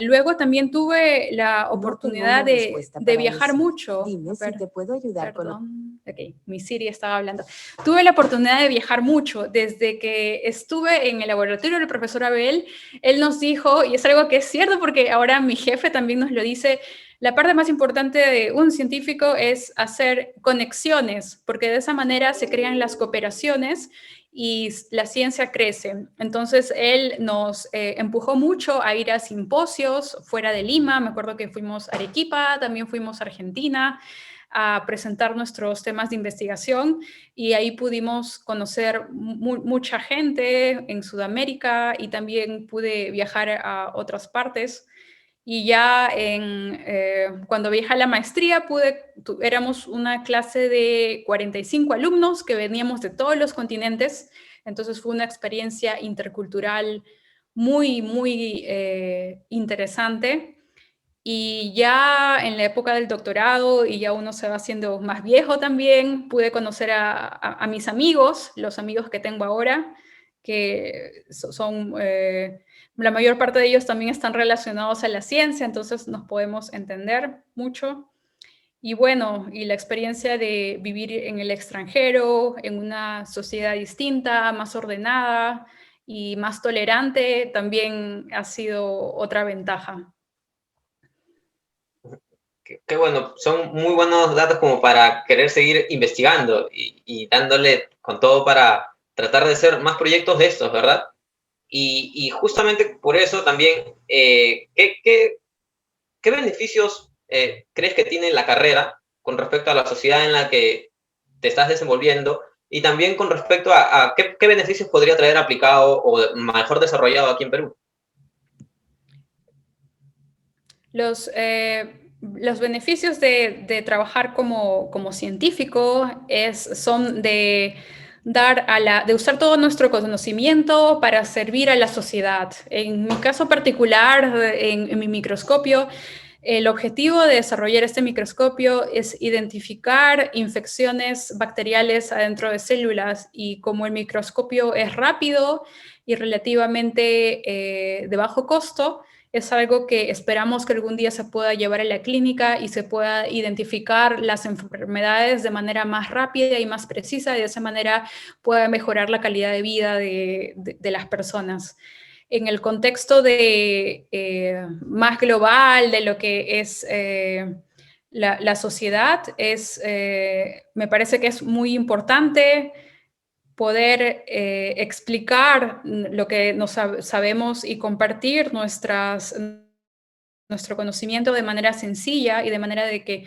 Luego también tuve la oportunidad de viajar eso. mucho. Dime si te puedo ayudar Perdón. Ok, mi Siri estaba hablando. Tuve la oportunidad de viajar mucho. Desde que estuve en el laboratorio del profesor Abel, él nos dijo, y es algo que es cierto porque ahora mi jefe también nos lo dice, la parte más importante de un científico es hacer conexiones, porque de esa manera se crean las cooperaciones y la ciencia crece. Entonces, él nos empujó mucho a ir a simposios fuera de Lima. Me acuerdo que fuimos a Arequipa, también fuimos a Argentina a presentar nuestros temas de investigación y ahí pudimos conocer mucha gente en Sudamérica y también pude viajar a otras partes. Y ya cuando viajé a la maestría, éramos una clase de 45 alumnos que veníamos de todos los continentes, entonces fue una experiencia intercultural muy, muy interesante. Y ya en la época del doctorado, y ya uno se va haciendo más viejo también, pude conocer a mis amigos, los amigos que tengo ahora, que son la mayor parte de ellos también están relacionados a la ciencia, entonces nos podemos entender mucho. Y bueno, y la experiencia de vivir en el extranjero, en una sociedad distinta, más ordenada y más tolerante, también ha sido otra ventaja. Qué bueno, son muy buenos datos como para querer seguir investigando y dándole con todo para tratar de hacer más proyectos de estos, ¿verdad? Y justamente por eso también, ¿qué beneficios crees que tiene la carrera con respecto a la sociedad en la que te estás desenvolviendo? Y también con respecto a qué beneficios podría traer aplicado o mejor desarrollado aquí en Perú. Los beneficios de trabajar como científico son de de usar todo nuestro conocimiento para servir a la sociedad. En mi caso particular, en mi microscopio, el objetivo de desarrollar este microscopio es identificar infecciones bacteriales adentro de células y como el microscopio es rápido y relativamente de bajo costo, es algo que esperamos que algún día se pueda llevar a la clínica y se pueda identificar las enfermedades de manera más rápida y más precisa y de esa manera pueda mejorar la calidad de vida de las personas. En el contexto más global de lo que es la sociedad, me parece que es muy importante poder explicar lo que sabemos y compartir nuestro conocimiento de manera sencilla y de manera de que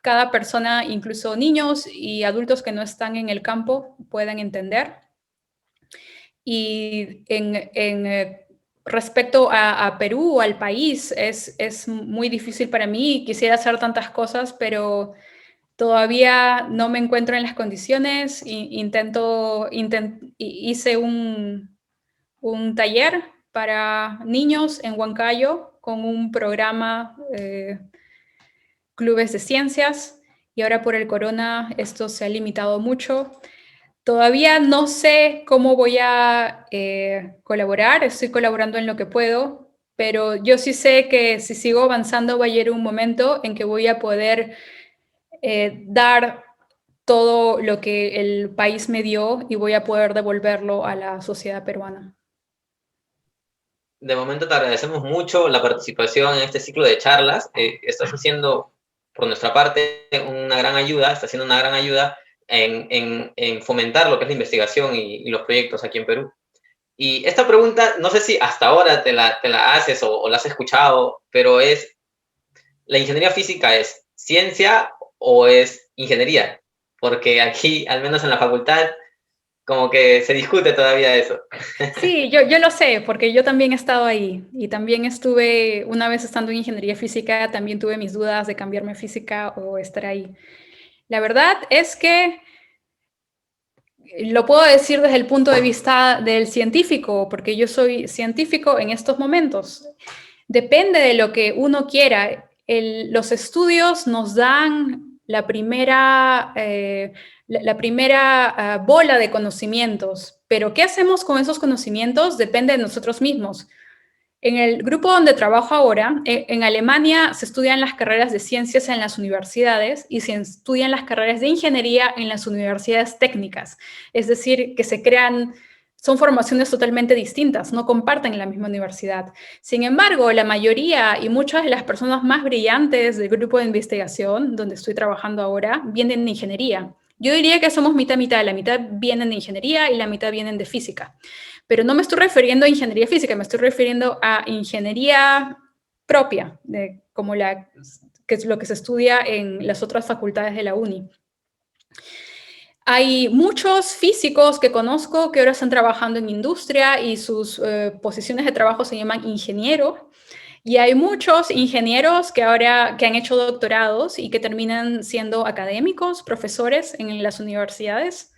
cada persona, incluso niños y adultos que no están en el campo, puedan entender. Y respecto a Perú, al país, es muy difícil para mí. Quisiera hacer tantas cosas, pero todavía no me encuentro en las condiciones. Hice un taller para niños en Huancayo con un programa clubes de ciencias, y ahora por el corona esto se ha limitado mucho. Todavía no sé cómo voy a colaborar, estoy colaborando en lo que puedo, pero yo sí sé que si sigo avanzando va a llegar un momento en que voy a poder dar todo lo que el país me dio y voy a poder devolverlo a la sociedad peruana. De momento te agradecemos mucho la participación en este ciclo de charlas. Estás haciendo, por nuestra parte, una gran ayuda, está haciendo una gran ayuda en fomentar lo que es la investigación y los proyectos aquí en Perú. Y esta pregunta, no sé si hasta ahora te la haces o la has escuchado, pero es, ¿la ingeniería física es ciencia o es ingeniería? Porque aquí, al menos en la facultad, como que se discute todavía eso. Sí, yo lo sé, porque yo también he estado ahí y también estuve, una vez estando en ingeniería física, también tuve mis dudas de cambiarme a física o estar ahí. La verdad es que lo puedo decir desde el punto de vista del científico, porque yo soy científico en estos momentos. Depende de lo que uno quiera. Los estudios nos dan la primera bola de conocimientos, pero ¿qué hacemos con esos conocimientos? Depende de nosotros mismos. En el grupo donde trabajo ahora, en Alemania se estudian las carreras de ciencias en las universidades y se estudian las carreras de ingeniería en las universidades técnicas. Es decir, que se crean, son formaciones totalmente distintas, no comparten la misma universidad. Sin embargo, la mayoría y muchas de las personas más brillantes del grupo de investigación donde estoy trabajando ahora vienen de ingeniería. Yo diría que somos mitad-mitad, la mitad vienen de ingeniería y la mitad vienen de física. Pero no me estoy refiriendo a ingeniería física, me estoy refiriendo a ingeniería propia, que es lo que se estudia en las otras facultades de la uni. Hay muchos físicos que conozco que ahora están trabajando en industria y sus posiciones de trabajo se llaman ingeniero. Y hay muchos ingenieros que ahora que han hecho doctorados y que terminan siendo académicos, profesores en las universidades.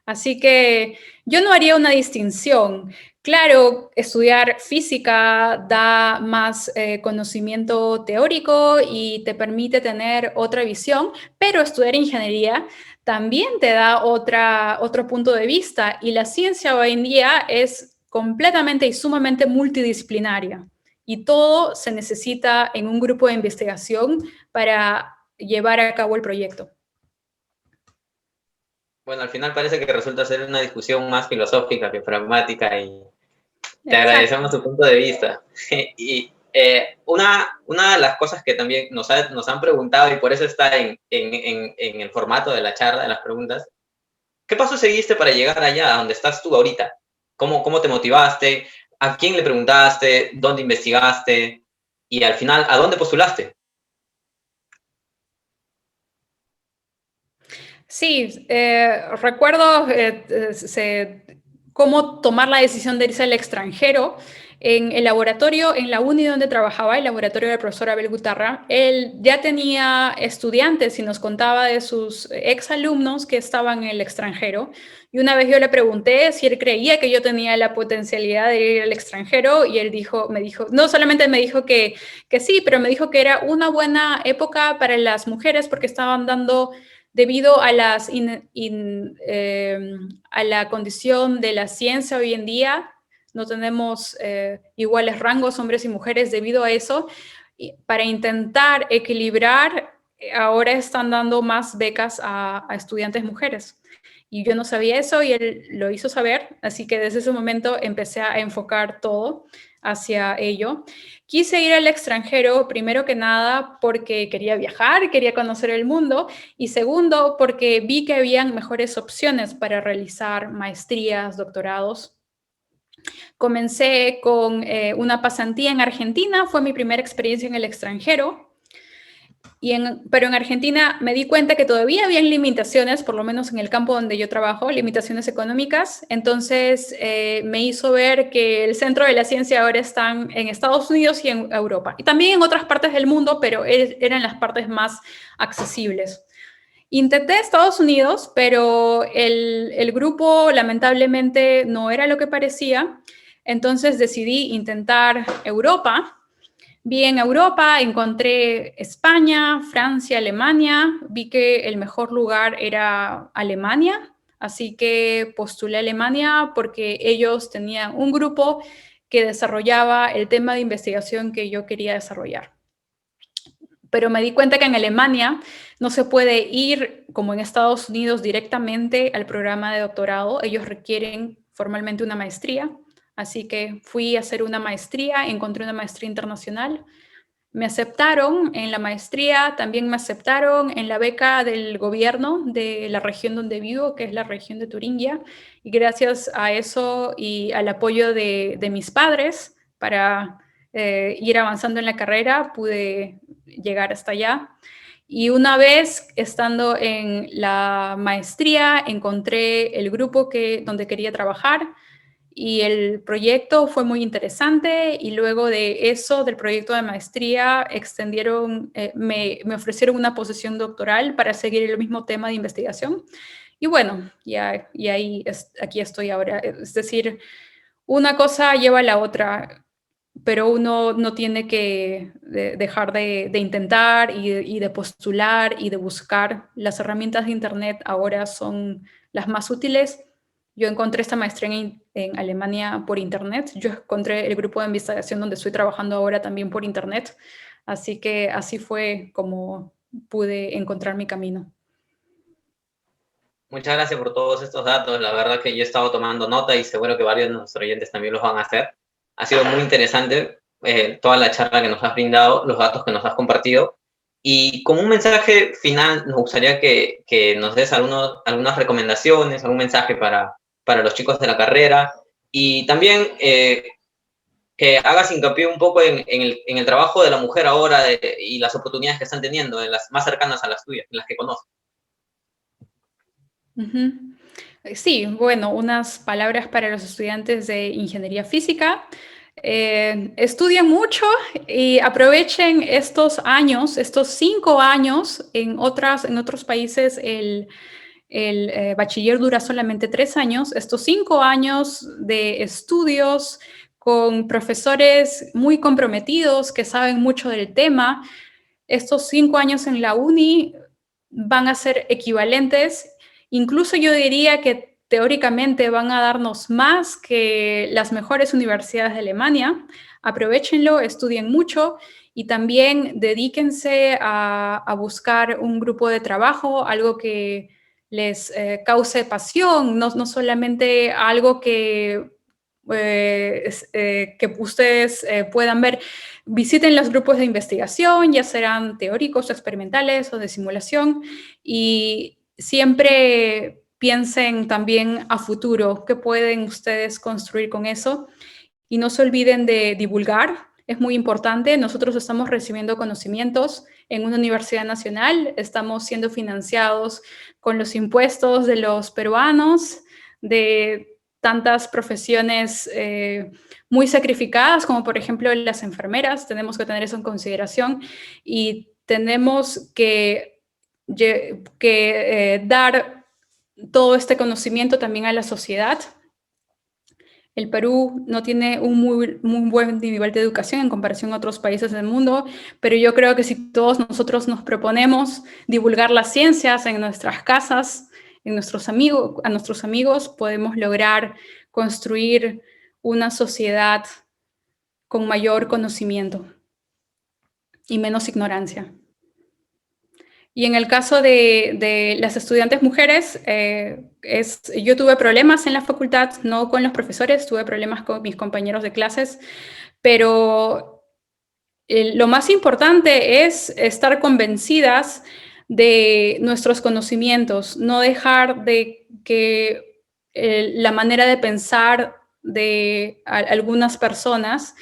Así que yo no haría una distinción. Claro, estudiar física da más conocimiento teórico y te permite tener otra visión, pero estudiar ingeniería también te da otro punto de vista, y la ciencia hoy en día es completamente y sumamente multidisciplinaria y todo se necesita en un grupo de investigación para llevar a cabo el proyecto. Bueno, al final parece que resulta ser una discusión más filosófica que pragmática y te Exacto. agradecemos tu punto de vista. Y una de las cosas que también nos han preguntado, y por eso está en el formato de la charla, de las preguntas, ¿qué paso seguiste para llegar allá, a donde estás tú ahorita? ¿Cómo te motivaste? ¿A quién le preguntaste? ¿Dónde investigaste? Y al final, ¿a dónde postulaste? Sí, recuerdo cómo tomar la decisión de irse al extranjero. En el laboratorio, en la uni donde trabajaba, el laboratorio del profesor Abel Gutarra, él ya tenía estudiantes y nos contaba de sus exalumnos que estaban en el extranjero. Y una vez yo le pregunté si él creía que yo tenía la potencialidad de ir al extranjero, y él me dijo, no solamente me dijo que sí, pero me dijo que era una buena época para las mujeres porque estaban dando, debido a a la condición de la ciencia hoy en día, no tenemos iguales rangos hombres y mujeres debido a eso. Y para intentar equilibrar, ahora están dando más becas a estudiantes mujeres. Y yo no sabía eso y él lo hizo saber, así que desde ese momento empecé a enfocar todo hacia ello. Quise ir al extranjero, primero que nada, porque quería viajar, quería conocer el mundo, y segundo, porque vi que habían mejores opciones para realizar maestrías, doctorados. Comencé con una pasantía en Argentina, fue mi primera experiencia en el extranjero. Pero en Argentina me di cuenta que todavía habían limitaciones, por lo menos en el campo donde yo trabajo, limitaciones económicas. Entonces me hizo ver que el centro de la ciencia ahora están en Estados Unidos y en Europa. Y también en otras partes del mundo, pero eran las partes más accesibles. Intenté Estados Unidos, pero el grupo lamentablemente no era lo que parecía. Entonces decidí intentar Europa. Vi en Europa, encontré España, Francia, Alemania. Vi que el mejor lugar era Alemania, así que postulé a Alemania porque ellos tenían un grupo que desarrollaba el tema de investigación que yo quería desarrollar. Pero me di cuenta que en Alemania no se puede ir, como en Estados Unidos, directamente al programa de doctorado. Ellos requieren formalmente una maestría. Así que fui a hacer una maestría, encontré una maestría internacional. Me aceptaron en la maestría, también me aceptaron en la beca del gobierno de la región donde vivo, que es la región de Turingia. Y gracias a eso y al apoyo de mis padres para ir avanzando en la carrera, pude llegar hasta allá. Y una vez estando en la maestría, encontré el grupo donde quería trabajar y el proyecto fue muy interesante y luego de eso, del proyecto de maestría, me ofrecieron una posición doctoral para seguir el mismo tema de investigación. Y bueno, aquí estoy ahora. Es decir, una cosa lleva a la otra, pero uno no tiene que dejar de intentar y de postular y de buscar. Las herramientas de Internet ahora son las más útiles. Yo encontré esta maestría en Alemania por Internet. Yo encontré el grupo de investigación donde estoy trabajando ahora también por Internet. Así que así fue como pude encontrar mi camino. Muchas gracias por todos estos datos. La verdad que yo he estado tomando nota y seguro que varios de nuestros oyentes también los van a hacer. Ha sido muy interesante toda la charla que nos has brindado, los datos que nos has compartido. Y como un mensaje final, nos gustaría que nos des algunas recomendaciones, algún mensaje para los chicos de la carrera. Y también que hagas hincapié un poco en el trabajo de la mujer ahora y las oportunidades que están teniendo, en las más cercanas a las tuyas, en las que conoces. Uh-huh. Sí, bueno, unas palabras para los estudiantes de ingeniería física. Estudien mucho y aprovechen estos años, estos 5 años. En otros países el bachiller dura solamente 3 años. Estos 5 años de estudios con profesores muy comprometidos que saben mucho del tema. Estos 5 años en la uni van a ser equivalentes. Incluso yo diría que teóricamente van a darnos más que las mejores universidades de Alemania. Aprovechenlo, estudien mucho y también dedíquense a buscar un grupo de trabajo, algo que les cause pasión, no solamente algo que ustedes puedan ver. Visiten los grupos de investigación, ya serán teóricos, experimentales o de simulación, y siempre piensen también a futuro qué pueden ustedes construir con eso. Y no se olviden de divulgar, es muy importante. Nosotros estamos recibiendo conocimientos en una universidad nacional, estamos siendo financiados con los impuestos de los peruanos, de tantas profesiones muy sacrificadas, como por ejemplo las enfermeras. Tenemos que tener eso en consideración y tenemos que dar todo este conocimiento también a la sociedad. El Perú no tiene un muy buen nivel de educación en comparación a otros países del mundo, pero yo creo que si todos nosotros nos proponemos divulgar las ciencias en nuestras casas, a nuestros amigos, podemos lograr construir una sociedad con mayor conocimiento y menos ignorancia. Y en el caso de las estudiantes mujeres, yo tuve problemas en la facultad, no con los profesores, tuve problemas con mis compañeros de clases, pero lo más importante es estar convencidas de nuestros conocimientos, no dejar de que la manera de pensar de algunas personas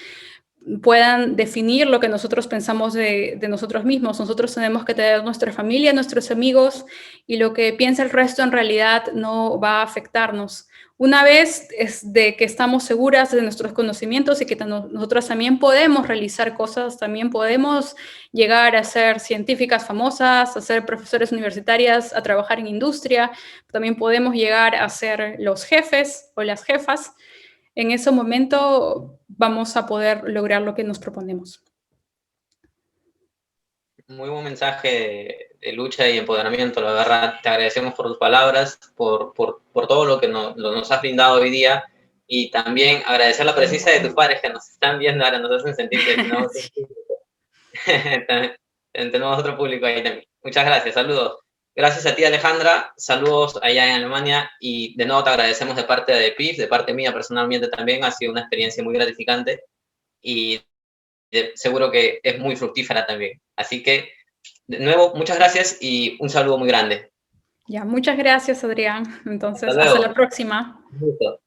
puedan definir lo que nosotros pensamos de nosotros mismos. Nosotros tenemos que tener nuestra familia, nuestros amigos, y lo que piensa el resto en realidad no va a afectarnos. Una vez de que estamos seguras de nuestros conocimientos y que nosotros también podemos realizar cosas, también podemos llegar a ser científicas famosas, a ser profesores universitarias, a trabajar en industria, también podemos llegar a ser los jefes o las jefas. en ese momento vamos a poder lograr lo que nos proponemos. Muy buen mensaje de lucha y empoderamiento, la verdad. Te agradecemos por tus palabras, por todo lo que nos has brindado hoy día, y también agradecer la presencia de tus padres que nos están viendo ahora, nos hacen sentir que tenemos, tenemos otro público ahí también. Muchas gracias, saludos. Gracias a ti, Alejandra, saludos allá en Alemania, y de nuevo te agradecemos de parte de PIF, de parte mía personalmente también, ha sido una experiencia muy gratificante, y seguro que es muy fructífera también. Así que, de nuevo, muchas gracias y un saludo muy grande. Ya, muchas gracias, Adrián. Entonces, Hasta hasta luego. la próxima. Un gusto.